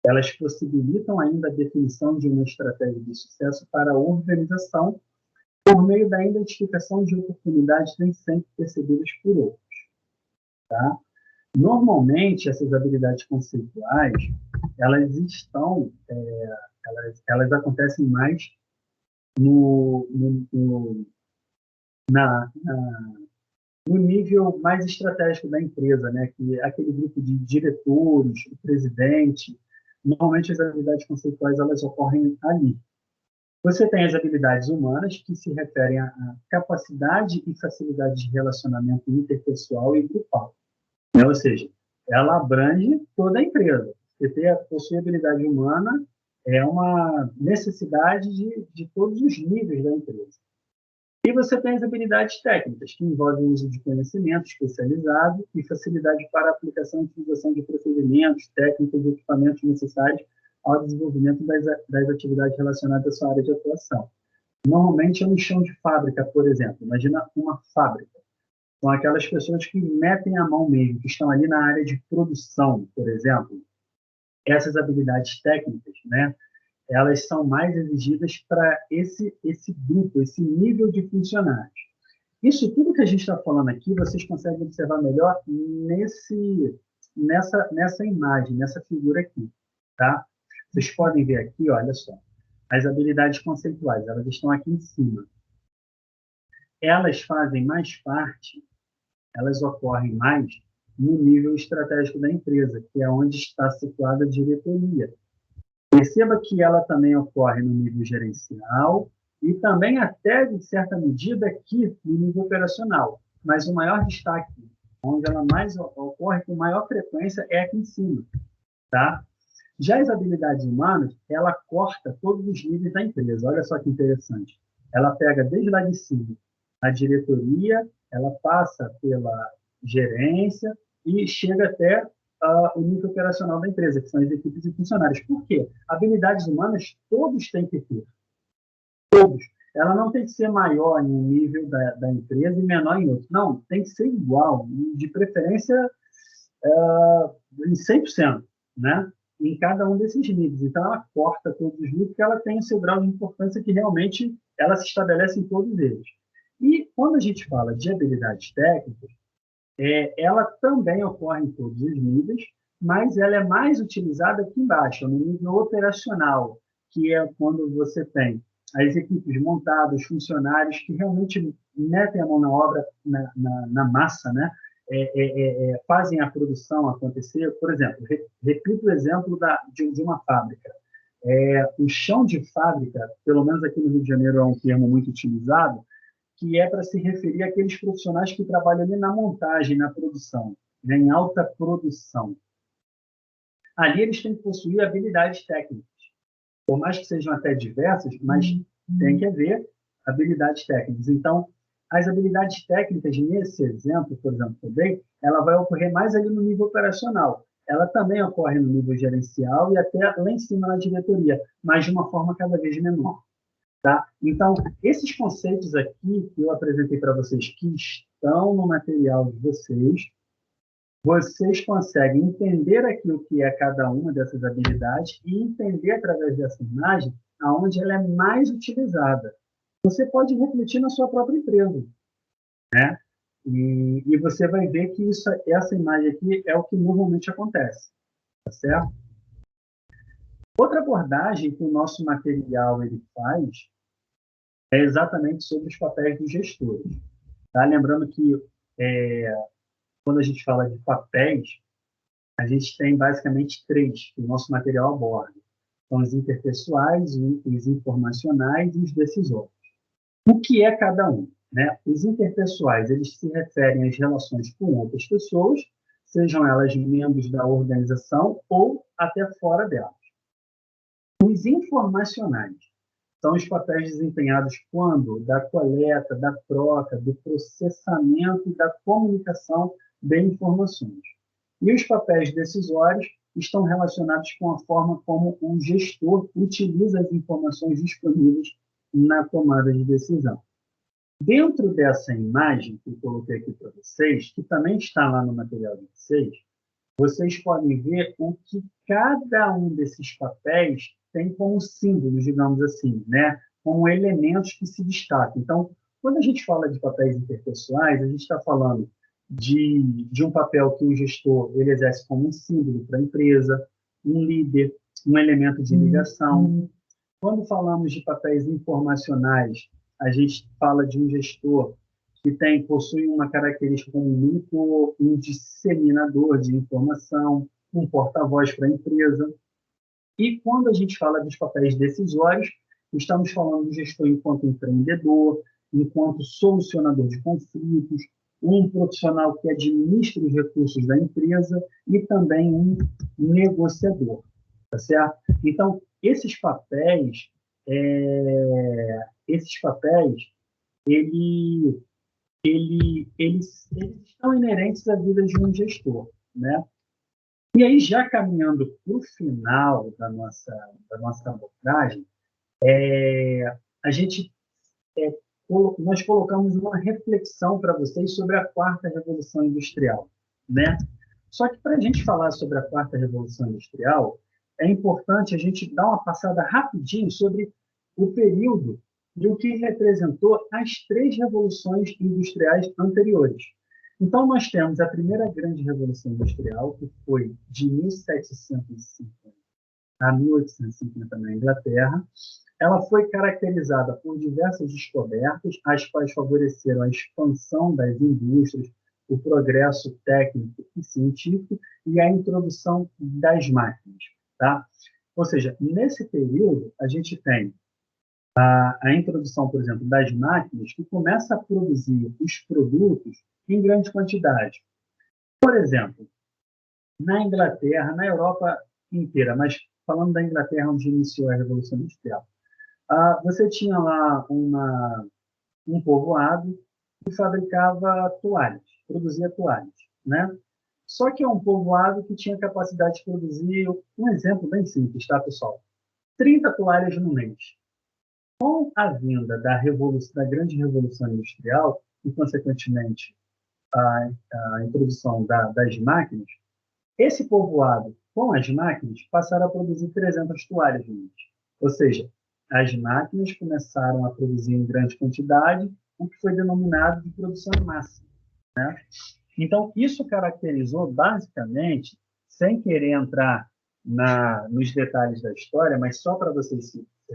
Elas possibilitam ainda a definição de uma estratégia de sucesso para a organização por meio da identificação de oportunidades nem sempre percebidas por outros. Tá? Normalmente, essas habilidades conceituais, elas estão, elas acontecem mais no, no, no, na, na, no nível mais estratégico da empresa, né? Que é aquele grupo de diretores, o presidente. Normalmente, as habilidades conceituais elas ocorrem ali. Você tem as habilidades humanas, que se referem à capacidade e facilidade de relacionamento interpessoal e grupal. Ou seja, ela abrange toda a empresa. Você possui habilidade humana é uma necessidade de todos os níveis da empresa. E você tem as habilidades técnicas, que envolvem o uso de conhecimento especializado e facilidade para a aplicação e utilização de procedimentos, técnicas e equipamentos necessários ao desenvolvimento das atividades relacionadas à sua área de atuação. Normalmente é um chão de fábrica, por exemplo. Imagina uma fábrica. São aquelas pessoas que metem a mão mesmo, que estão ali na área de produção, por exemplo. Essas habilidades técnicas, né, elas são mais exigidas para esse grupo, esse nível de funcionários. Isso tudo que a gente está falando aqui, vocês conseguem observar melhor nessa imagem, nessa figura aqui. Tá? Vocês podem ver aqui, olha só, as habilidades conceituais, elas estão aqui em cima. Elas fazem mais parte, elas ocorrem mais no nível estratégico da empresa, que é onde está situada a diretoria. Perceba que ela também ocorre no nível gerencial e também até, de certa medida, aqui no nível operacional. Mas o maior destaque, onde ela mais ocorre com maior frequência, é aqui em cima. Tá? Já as habilidades humanas, ela corta todos os níveis da empresa. Olha só que interessante. Ela pega desde lá de cima a diretoria, ela passa pela gerência e chega até o nível operacional da empresa, que são as equipes e funcionários. Por quê? Habilidades humanas todos têm que ter. Todos. Ela não tem que ser maior em um nível da empresa e menor em outro. Não, tem que ser igual, de preferência em 100%, né? Em cada um desses níveis. Então, ela corta todos os níveis porque ela tem o seu grau de importância que realmente ela se estabelece em todos eles. E quando a gente fala de habilidades técnicas, ela também ocorre em todos os níveis, mas ela é mais utilizada aqui embaixo, no nível operacional, que é quando você tem as equipes montadas, funcionários que realmente metem a mão na obra, na massa, né? Fazem a produção acontecer. Por exemplo, repito o exemplo de uma fábrica. O chão de fábrica, pelo menos aqui no Rio de Janeiro é um termo muito utilizado, que é para se referir àqueles profissionais que trabalham ali na montagem, na produção, né, em alta produção. Ali eles têm que possuir habilidades técnicas. Por mais que sejam até diversas, mas tem que haver habilidades técnicas. Então, as habilidades técnicas, nesse exemplo, por exemplo, também, ela vai ocorrer mais ali no nível operacional. Ela também ocorre no nível gerencial e até lá em cima na diretoria, mas de uma forma cada vez menor. Tá? Então, esses conceitos aqui que eu apresentei para vocês, que estão no material de vocês, vocês conseguem entender aquilo que é cada uma dessas habilidades e entender através dessa imagem aonde ela é mais utilizada. Você pode refletir na sua própria empresa, né? E você vai ver que essa imagem aqui é o que normalmente acontece, tá certo? Outra abordagem que o nosso material ele faz é exatamente sobre os papéis dos gestores. Tá? Lembrando que quando a gente fala de papéis, a gente tem basicamente três que o nosso material aborda. São os interpessoais, os informacionais e os decisórios. O que é cada um? Né? Os interpessoais, eles se referem às relações com outras pessoas, sejam elas membros da organização ou até fora dela. Os informacionais são os papéis desempenhados quando da coleta, da troca, do processamento e da comunicação de informações. E os papéis decisórios estão relacionados com a forma como o gestor utiliza as informações disponíveis na tomada de decisão. Dentro dessa imagem que eu coloquei aqui para vocês, que também está lá no material de vocês podem ver o que cada um desses papéis tem como símbolos, digamos assim, né? Como elementos que se destacam. Então, quando a gente fala de papéis interpessoais, a gente está falando de um papel que o gestor ele exerce como um símbolo para a empresa, um líder, um elemento de ligação. Quando falamos de papéis informacionais, a gente fala de um gestor que possui uma característica como um disseminador de informação, um porta-voz para a empresa. E quando a gente fala dos papéis decisórios, estamos falando do gestor enquanto empreendedor, enquanto solucionador de conflitos, um profissional que administra os recursos da empresa e também um negociador, tá certo? Então, esses papéis, eles estão inerentes à vida de um gestor, né? E aí, já caminhando para o final da nossa abordagem, a gente, nós colocamos uma reflexão para vocês sobre a quarta revolução industrial, né? Só que para a gente falar sobre a quarta revolução industrial, é importante a gente dar uma passada rapidinho sobre o período e o que representou as três revoluções industriais anteriores. Então, nós temos a primeira grande revolução industrial, que foi de 1750 a 1850 na Inglaterra. Ela foi caracterizada por diversas descobertas, as quais favoreceram a expansão das indústrias, o progresso técnico e científico e a introdução das máquinas. Tá? Ou seja, nesse período, a gente tem a introdução, por exemplo, das máquinas, que começa a produzir os produtos em grande quantidade. Por exemplo, na Inglaterra, na Europa inteira, mas falando da Inglaterra, onde iniciou a Revolução Industrial, você tinha lá um povoado que fabricava toalhas, produzia toalhas, né? Só que é um povoado que tinha capacidade de produzir, um exemplo bem simples, tá, pessoal? 30 toalhas no mês. Com a vinda da grande revolução industrial e, consequentemente, a introdução das máquinas, esse povoado, com as máquinas, passaram a produzir 300 toalhas no mês. Ou seja, as máquinas começaram a produzir em grande quantidade, o que foi denominado de produção em massa, né? Então, isso caracterizou, basicamente, sem querer entrar nos detalhes da história, mas só para vocês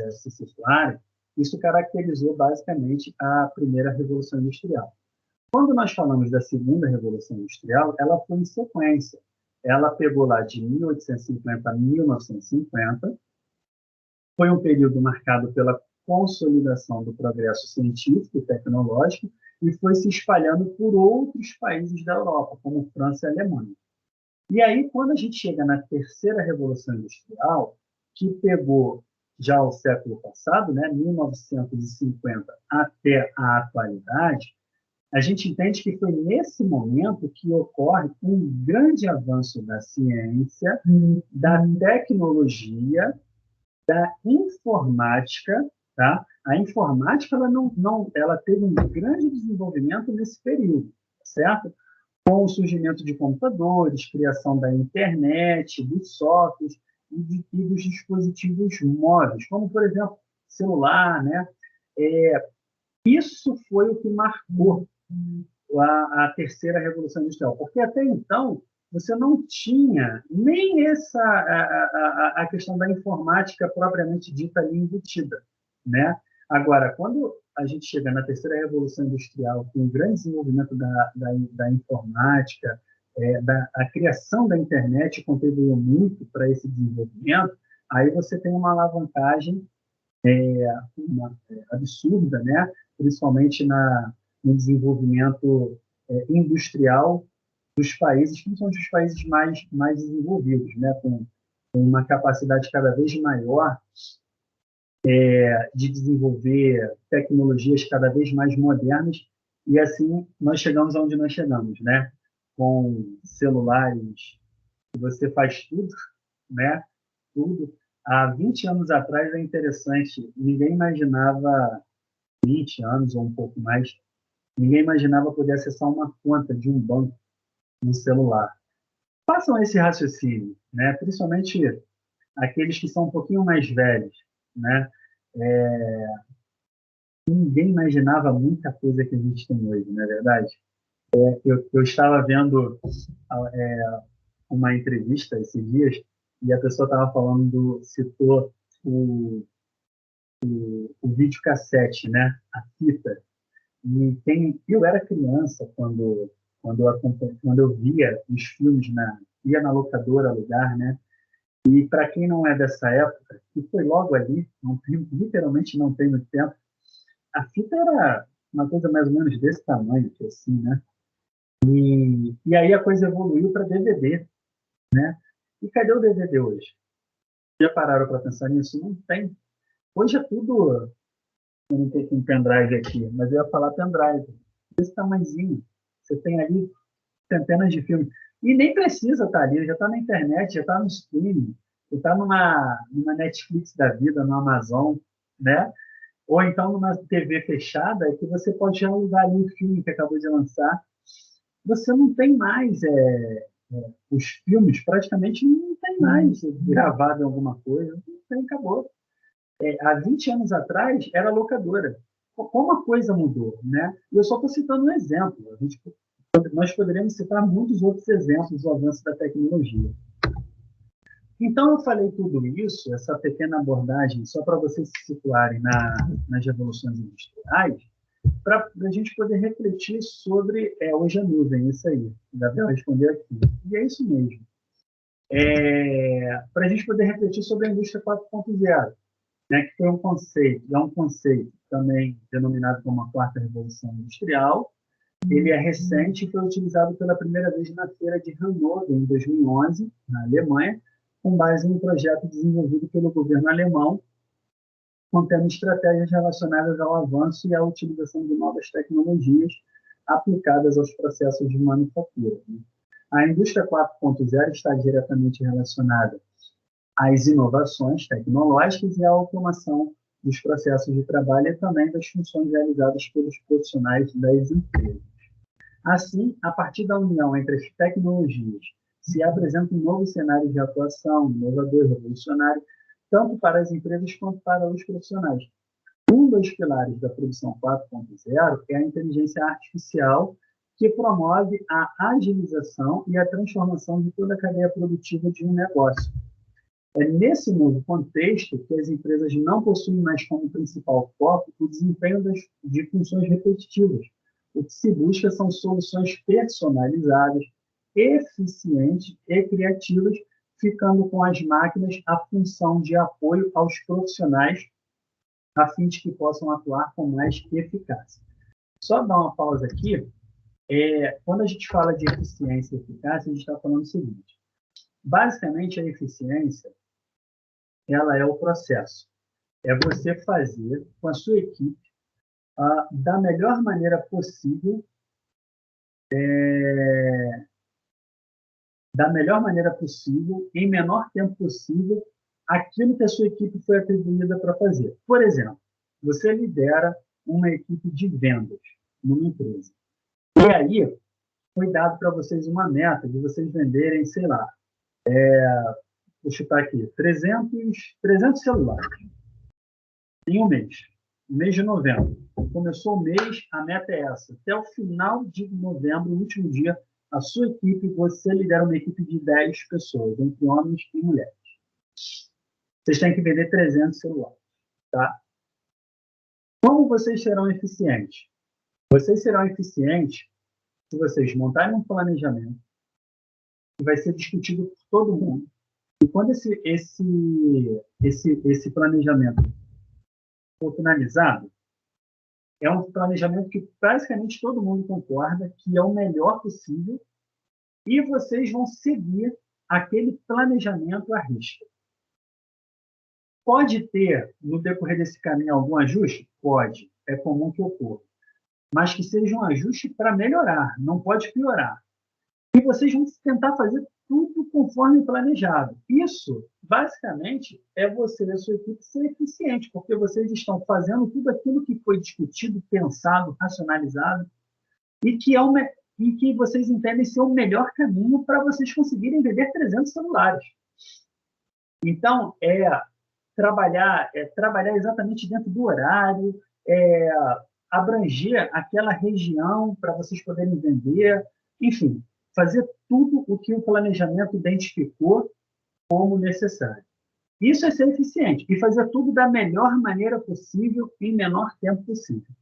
se situarem, isso caracterizou, basicamente, a primeira Revolução Industrial. Quando nós falamos da segunda Revolução Industrial, ela foi em sequência. Ela pegou lá de 1850 a 1950, foi um período marcado pela consolidação do progresso científico e tecnológico e foi se espalhando por outros países da Europa, como França e Alemanha. E aí, quando a gente chega na terceira Revolução Industrial, que pegou já o século passado, né, 1950 até a atualidade, a gente entende que foi nesse momento que ocorre um grande avanço da ciência, da tecnologia, da informática, tá? A informática ela teve um grande desenvolvimento nesse período, certo? Com o surgimento de computadores, criação da internet, dos softwares e dos dispositivos móveis, como, por exemplo, celular, né? Isso foi o que marcou a terceira revolução industrial, porque até então você não tinha nem a questão da informática propriamente dita ali embutida, né? Agora, quando a gente chega na terceira revolução industrial, com o grande desenvolvimento da informática, a criação da internet contribuiu muito para esse desenvolvimento, aí você tem uma alavancagem absurda, né? Principalmente no desenvolvimento industrial dos países, principalmente os países mais desenvolvidos, né? Com uma capacidade cada vez maior de desenvolver tecnologias cada vez mais modernas, e assim nós chegamos aonde nós chegamos, né? Com celulares, você faz tudo, né? Tudo. Há 20 anos atrás é interessante, ninguém imaginava, 20 anos ou um pouco mais, ninguém imaginava poder acessar uma conta de um banco no celular. Façam esse raciocínio, né? Principalmente aqueles que são um pouquinho mais velhos, né? Ninguém imaginava muita coisa que a gente tem hoje, não é verdade? Eu estava vendo uma entrevista esses dias e a pessoa estava falando, citou o, o videocassete, né? A fita. Eu era criança quando eu via os filmes ia na locadora alugar, né? E para quem não é dessa época, que foi logo ali, literalmente não tem muito tempo, a fita era uma coisa mais ou menos desse tamanho, assim, né? E aí a coisa evoluiu para DVD, né? E cadê o DVD hoje? Já pararam para pensar nisso? Não tem. Hoje é tudo. Eu não tenho um pendrive aqui, mas eu ia falar pendrive. Desse tamanhozinho. Você tem ali centenas de filmes. E nem precisa estar ali, já está na internet, já está no streaming, já está numa Netflix da vida, no Amazon, né? Ou então numa TV fechada, que você pode já alugar ali um filme que acabou de lançar. Você não tem mais os filmes, praticamente não tem mais gravado em alguma coisa, não tem, acabou. Há 20 anos atrás era locadora. Como a coisa mudou, né? E eu só estou citando um exemplo. Nós poderíamos citar muitos outros exemplos do avanço da tecnologia. Então, eu falei tudo isso, essa pequena abordagem, só para vocês se situarem nas revoluções industriais, para a gente poder refletir sobre. Hoje a nuvem, isso aí. Gabriel respondeu aqui. E é isso mesmo. Para a gente poder refletir sobre a indústria 4.0, né, que foi é um conceito também denominado como a quarta revolução industrial. Ele é recente e foi utilizado pela primeira vez na feira de Hannover, em 2011, na Alemanha, com base em um projeto desenvolvido pelo governo alemão, contendo estratégias relacionadas ao avanço e à utilização de novas tecnologias aplicadas aos processos de manufatura. A indústria 4.0 está diretamente relacionada às inovações tecnológicas e à automação dos processos de trabalho e também das funções realizadas pelos profissionais das empresas. Assim, a partir da união entre as tecnologias, se apresenta um novo cenário de atuação, inovador, revolucionário, tanto para as empresas quanto para os profissionais. Um dos pilares da produção 4.0 é a inteligência artificial, que promove a agilização e a transformação de toda a cadeia produtiva de um negócio. É nesse novo contexto que as empresas não possuem mais como principal foco o desempenho de funções repetitivas. O que se busca são soluções personalizadas, eficientes e criativas, ficando com as máquinas a função de apoio aos profissionais, a fim de que possam atuar com mais eficácia. Só dar uma pausa aqui. Quando a gente fala de eficiência e eficácia, a gente está falando o seguinte. Basicamente, a eficiência ela é o processo. É você fazer com a sua equipe da melhor maneira possível, em menor tempo possível, aquilo que a sua equipe foi atribuída para fazer. Por exemplo, você lidera uma equipe de vendas numa empresa. E aí, foi dado para vocês uma meta de vocês venderem, sei lá, vou chutar aqui, 300 celulares em um mês. No mês de novembro. Começou o mês, a meta é essa. Até o final de novembro, no último dia, a sua equipe, você lidera uma equipe de 10 pessoas, entre homens e mulheres. Vocês têm que vender 300 celulares. Tá? Como vocês serão eficientes? Vocês serão eficientes se vocês montarem um planejamento que vai ser discutido por todo mundo. E quando esse planejamento for finalizado, é um planejamento que praticamente todo mundo concorda que é o melhor possível e vocês vão seguir aquele planejamento à risca. Pode ter, no decorrer desse caminho, algum ajuste? Pode. É comum que ocorra. Mas que seja um ajuste para melhorar, não pode piorar. E vocês vão tentar fazer tudo conforme planejado. Isso, basicamente, é você e a sua equipe ser eficiente, porque vocês estão fazendo tudo aquilo que foi discutido, pensado, racionalizado, e que vocês entendem ser o melhor caminho para vocês conseguirem vender 300 celulares. Então, trabalhar exatamente dentro do horário, abranger aquela região para vocês poderem vender, enfim, fazer tudo o que o planejamento identificou como necessário. Isso é ser eficiente e fazer tudo da melhor maneira possível em menor tempo possível.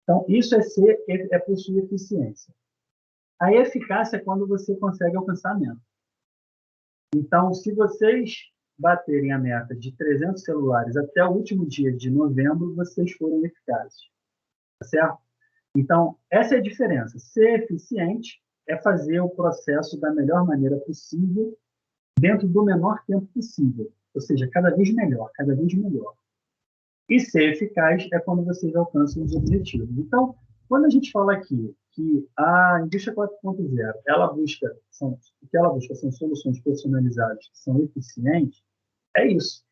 Então, isso é possuir eficiência. A eficácia é quando você consegue alcançar a meta. Então, se vocês baterem a meta de 300 celulares até o último dia de novembro, vocês foram eficazes. Tá certo? Então, essa é a diferença. Ser eficiente é fazer o processo da melhor maneira possível, dentro do menor tempo possível. Ou seja, cada vez melhor, cada vez melhor. E ser eficaz é quando vocês alcançam os objetivos. Então, quando a gente fala aqui que a indústria 4.0, o que ela busca são soluções personalizadas que são eficientes, é isso.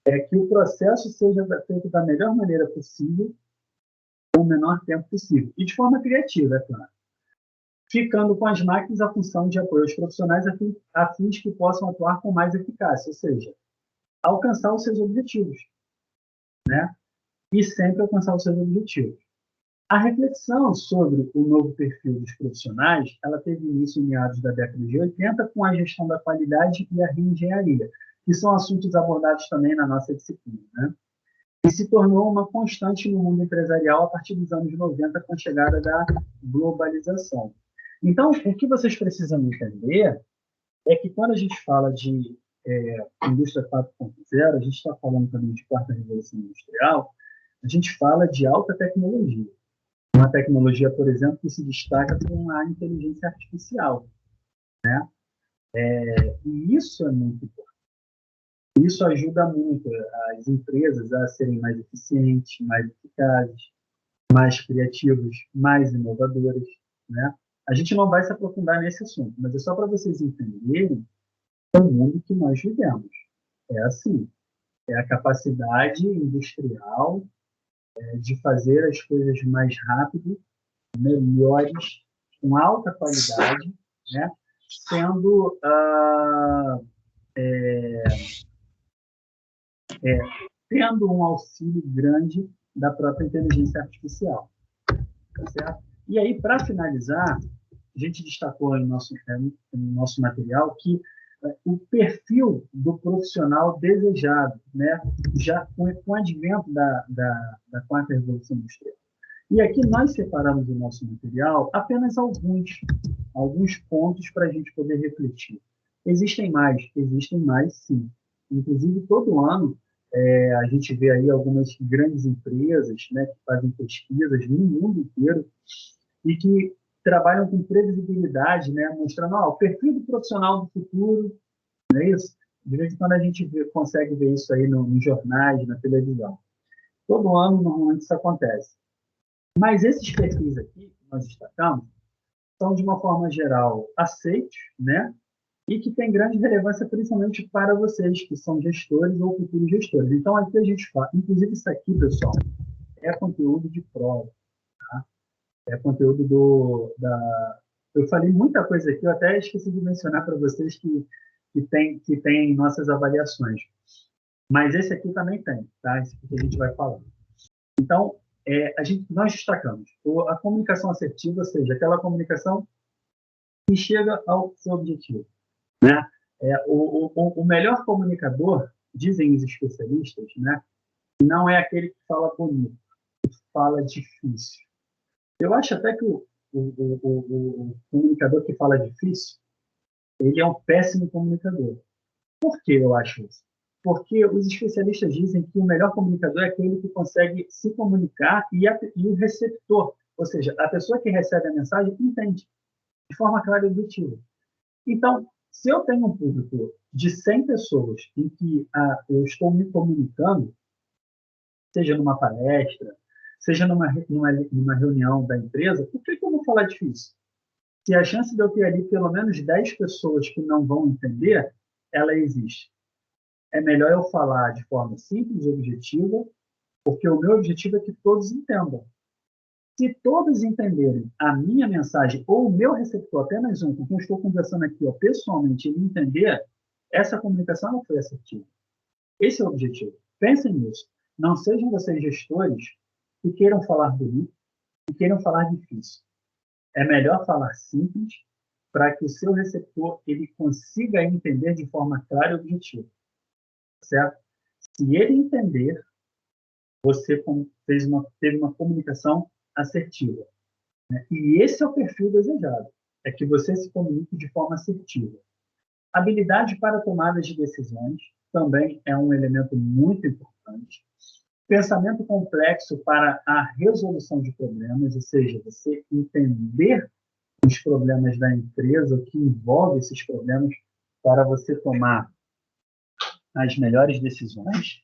É que o processo seja feito da melhor maneira possível, com o menor tempo possível. E de forma criativa, é claro. Ficando com as máquinas a função de apoio aos profissionais a fim de que possam atuar com mais eficácia, ou seja, alcançar os seus objetivos, né? E sempre alcançar os seus objetivos. A reflexão sobre o novo perfil dos profissionais, ela teve início em meados da década de 80 com a gestão da qualidade e a reengenharia, que são assuntos abordados também na nossa disciplina, né? E se tornou uma constante no mundo empresarial a partir dos anos 90 com a chegada da globalização. Então, o que vocês precisam entender é que quando a gente fala de indústria 4.0, a gente está falando também de quarta revolução industrial, a gente fala de alta tecnologia. Uma tecnologia, por exemplo, que se destaca com a inteligência artificial, né? E isso é muito importante. Isso ajuda muito as empresas a serem mais eficientes, mais eficazes, mais criativas, mais inovadoras, né? A gente não vai se aprofundar nesse assunto, mas é só para vocês entenderem o mundo que nós vivemos. É assim, é a capacidade industrial de fazer as coisas mais rápido, melhores, com alta qualidade, né? Tendo um auxílio grande da própria inteligência artificial. Tá certo? E aí, para finalizar, a gente destacou em nosso material que o perfil do profissional desejado, né, já com o advento da quarta revolução industrial. E aqui nós separamos no nosso material apenas alguns pontos para a gente poder refletir. Existem mais sim. Inclusive, todo ano, a gente vê aí algumas grandes empresas, né, que fazem pesquisas no mundo inteiro e que trabalham com previsibilidade, né, mostrando o perfil do profissional do futuro, não é isso? De vez em quando a gente consegue ver isso aí nos jornais, na televisão. Todo ano, normalmente, isso acontece. Mas esses perfis aqui, que nós destacamos, são, de uma forma geral, aceitos, né? E que têm grande relevância, principalmente para vocês, que são gestores ou futuros gestores. Então, aqui a gente fala, inclusive isso aqui, pessoal, é conteúdo de prova, tá? É conteúdo Eu falei muita coisa aqui, eu até esqueci de mencionar para vocês que tem nossas avaliações. Mas esse aqui também tem, tá? Esse aqui que a gente vai falar. Então, nós destacamos a comunicação assertiva, ou seja, aquela comunicação que chega ao seu objetivo, né? O melhor comunicador, dizem os especialistas, né, não é aquele que fala bonito, que fala difícil. Eu acho até que o comunicador que fala difícil, ele é um péssimo comunicador. Por que eu acho isso? Porque os especialistas dizem que o melhor comunicador é aquele que consegue se comunicar e o receptor, ou seja, a pessoa que recebe a mensagem entende de forma clara e objetiva. Então, se eu tenho um público de 100 pessoas em que eu estou me comunicando, seja numa palestra, seja numa reunião da empresa, por que eu vou falar difícil? Se a chance de eu ter ali pelo menos 10 pessoas que não vão entender, ela existe. É melhor eu falar de forma simples e objetiva, porque o meu objetivo é que todos entendam. Se todos entenderem a minha mensagem ou o meu receptor, apenas um, com quem eu estou conversando aqui, pessoalmente, ele entender, essa comunicação não foi assertiva. Esse é o objetivo. Pensem nisso. Não sejam vocês gestores que queiram falar bonito, que queiram falar difícil. É melhor falar simples para que o seu receptor ele consiga entender de forma clara e objetiva. Certo? Se ele entender, você teve uma comunicação assertiva. Né? E esse é o perfil desejado, é que você se comunique de forma assertiva. Habilidade para tomada de decisões também é um elemento muito importante. Pensamento complexo para a resolução de problemas, ou seja, você entender os problemas da empresa, o que envolve esses problemas, para você tomar as melhores decisões.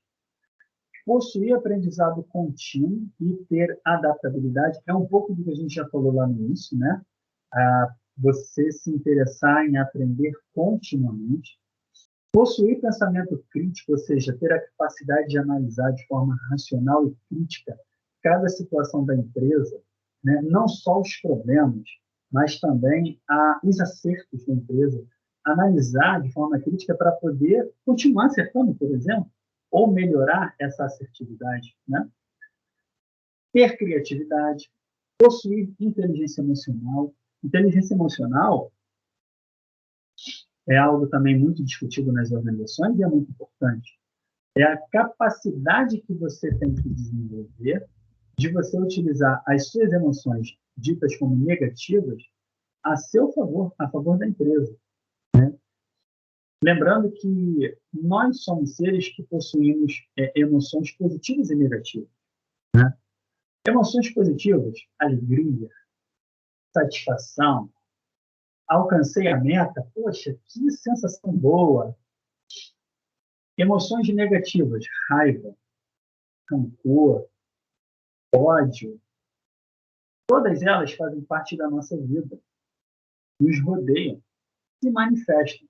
Possuir aprendizado contínuo e ter adaptabilidade é um pouco do que a gente já falou lá no início, né? Você se interessar em aprender continuamente. Possuir pensamento crítico, ou seja, ter a capacidade de analisar de forma racional e crítica cada situação da empresa, né? Não só os problemas, mas também os acertos da empresa. Analisar de forma crítica para poder continuar acertando, por exemplo, ou melhorar essa assertividade, né? Ter criatividade, possuir inteligência emocional. Inteligência emocional é algo também muito discutido nas organizações e é muito importante. É a capacidade que você tem que desenvolver de você utilizar as suas emoções ditas como negativas a seu favor, a favor da empresa. Né? Lembrando que nós somos seres que possuímos emoções positivas e negativas. Né? Emoções positivas, alegria, satisfação, alcancei a meta, poxa, que sensação boa. Emoções negativas, raiva, rancor, ódio, todas elas fazem parte da nossa vida, nos rodeiam, se manifestam.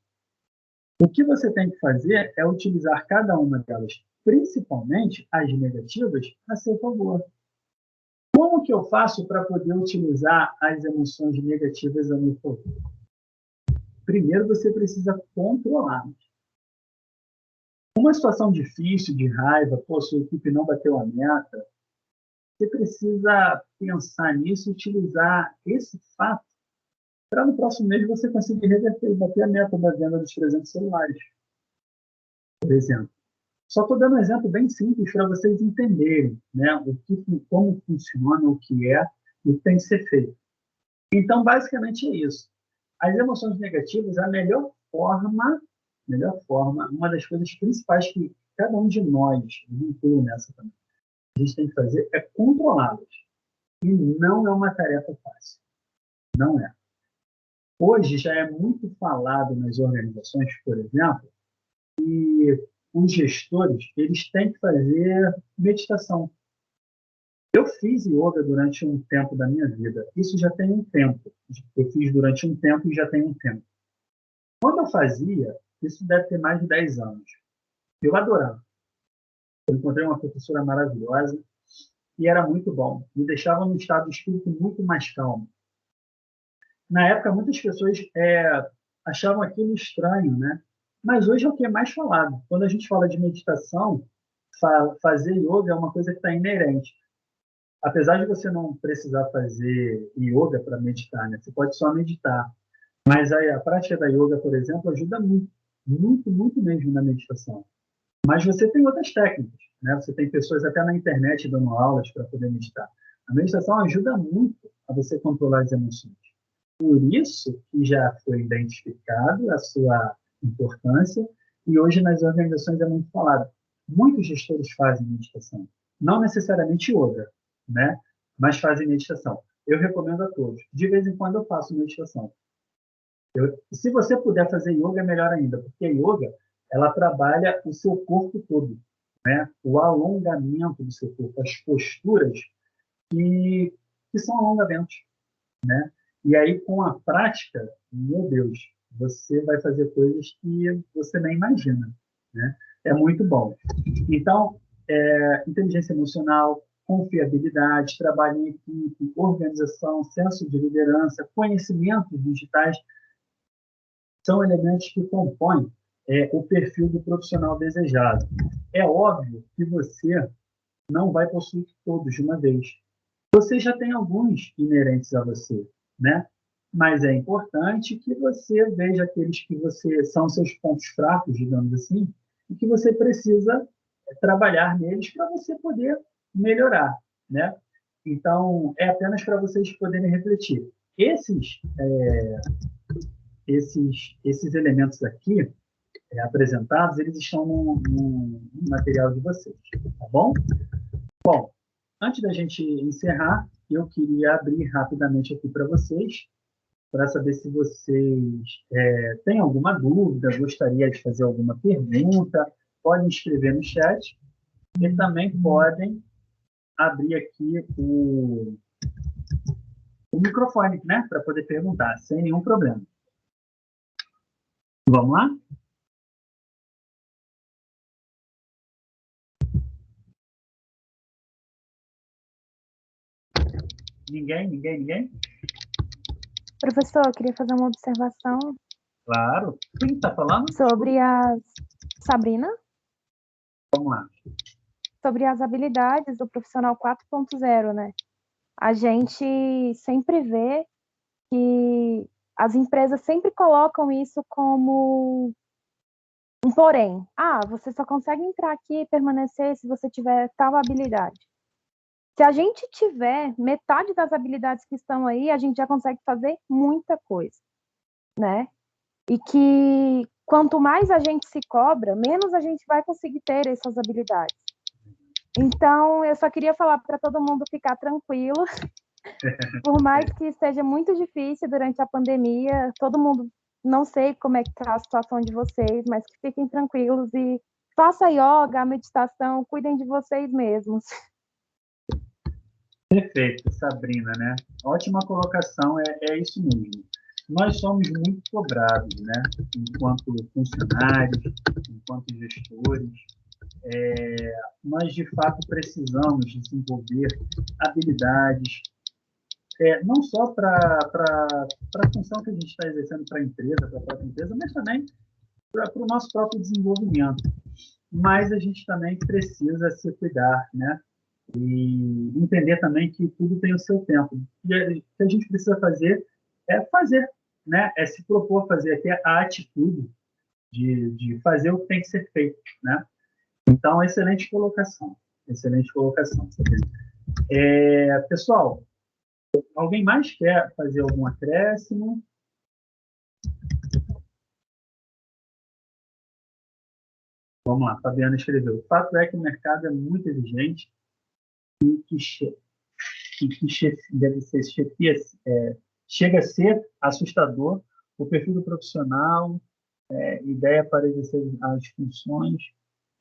O que você tem que fazer é utilizar cada uma delas, principalmente as negativas, a seu favor. Como que eu faço para poder utilizar as emoções negativas a meu favor? Primeiro, você precisa controlá-las. Uma situação difícil, de raiva, sua equipe não bateu a meta, você precisa pensar nisso e utilizar esse fato para no próximo mês você conseguir reverter e bater a meta da venda dos 300 celulares, por exemplo. Só estou dando um exemplo bem simples para vocês entenderem, né, como funciona, o que é e o que tem que ser feito. Então, basicamente é isso. As emoções negativas, a melhor forma, uma das coisas principais que cada um de nós, incluo nessa também, a gente tem que fazer é controlá-las. E não é uma tarefa fácil. Não é. Hoje já é muito falado nas organizações, por exemplo, que os gestores eles têm que fazer meditação. Eu fiz yoga durante um tempo da minha vida. Isso já tem um tempo. Eu fiz durante um tempo e já tem um tempo. Quando eu fazia, isso deve ter mais de 10 anos. Eu adorava. Eu encontrei uma professora maravilhosa e era muito bom. Me deixava num estado de espírito muito mais calmo. Na época, muitas pessoas achavam aquilo estranho, né? Mas hoje é o que é mais falado. Quando a gente fala de meditação, fazer yoga é uma coisa que está inerente. Apesar de você não precisar fazer yoga para meditar, né? Você pode só meditar. Mas aí a prática da yoga, por exemplo, ajuda muito, muito, muito mesmo na meditação. Mas você tem outras técnicas, né? Você tem pessoas até na internet dando aulas para poder meditar. A meditação ajuda muito a você controlar as emoções. Por isso que já foi identificado a sua importância e hoje nas organizações é muito falado. Muitos gestores fazem meditação, não necessariamente yoga, né? Mas fazem meditação. Eu recomendo a todos. De vez em quando eu faço meditação. Se você puder fazer yoga, é melhor ainda, porque a yoga ela trabalha o seu corpo todo, né? O alongamento do seu corpo, as posturas que são alongamentos, né? E aí, com a prática, meu Deus, você vai fazer coisas que você nem imagina, né? É muito bom. Então, inteligência emocional, confiabilidade, trabalho em equipe, organização, senso de liderança, conhecimentos digitais, são elementos que compõem o perfil do profissional desejado. É óbvio que você não vai possuir todos de uma vez. Você já tem alguns inerentes a você, né? Mas é importante que você veja aqueles que você são seus pontos fracos, digamos assim, e que você precisa trabalhar neles para você poder melhorar, né? Então, é apenas para vocês poderem refletir. Esses elementos aqui apresentados, eles estão no material de vocês, tá bom? Bom, antes da gente encerrar, eu queria abrir rapidamente aqui para vocês, para saber se vocês têm alguma dúvida, gostaria de fazer alguma pergunta, podem escrever no chat e também podem abrir aqui o microfone, né, para poder perguntar, sem nenhum problema. Vamos lá? Ninguém? Professor, eu queria fazer uma observação. Claro. Quem está falando? Sobre a Sabrina. Vamos lá. Sobre as habilidades do profissional 4.0, né? A gente sempre vê que as empresas sempre colocam isso como um porém. Você só consegue entrar aqui e permanecer se você tiver tal habilidade. Se a gente tiver metade das habilidades que estão aí, a gente já consegue fazer muita coisa, né? E que quanto mais a gente se cobra, menos a gente vai conseguir ter essas habilidades. Então, eu só queria falar para todo mundo ficar tranquilo, por mais que seja muito difícil durante a pandemia, todo mundo, não sei como é que está a situação de vocês, mas que fiquem tranquilos e faça yoga, meditação, cuidem de vocês mesmos. Perfeito, Sabrina, né? Ótima colocação, é isso mesmo. Nós somos muito cobrados, né? Enquanto funcionários, enquanto gestores, nós de fato precisamos desenvolver habilidades, não só para a função que a gente está exercendo para a empresa, para a própria empresa, mas também para o nosso próprio desenvolvimento. Mas a gente também precisa se cuidar, né? E entender também que tudo tem o seu tempo. E o que a gente precisa fazer, né? É se propor fazer, ter a atitude de fazer o que tem que ser feito, né? Então, excelente colocação. Excelente colocação. Pessoal, alguém mais quer fazer algum acréscimo? Vamos lá, Fabiana escreveu. O fato é que o mercado é muito exigente e chega a ser assustador o perfil do profissional, ideia para exercer as funções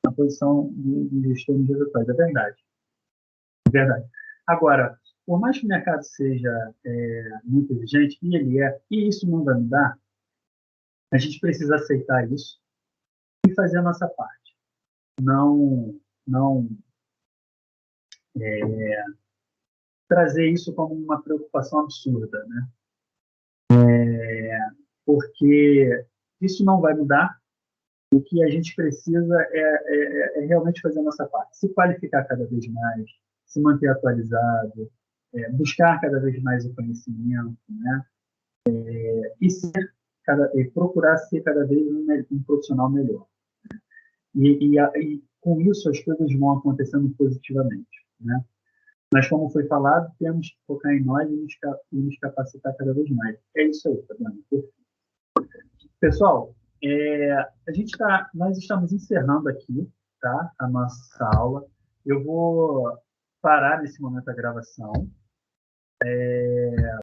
na posição de gestor de resultados. É verdade. É verdade. Agora, por mais que o mercado seja muito exigente, e ele e isso não vai mudar, a gente precisa aceitar isso e fazer a nossa parte. Não trazer isso como uma preocupação absurda, né? porque isso não vai mudar. O que a gente precisa é realmente fazer a nossa parte, se qualificar cada vez mais, se manter atualizado, buscar cada vez mais o conhecimento, né? E procurar ser cada vez um profissional melhor. E com isso as coisas vão acontecendo positivamente, né? Mas, como foi falado, temos que focar em nós e nos capacitar cada vez mais. É isso aí, tá vendo? Pessoal, nós estamos encerrando aqui, tá? A nossa aula. Eu vou parar nesse momento a gravação.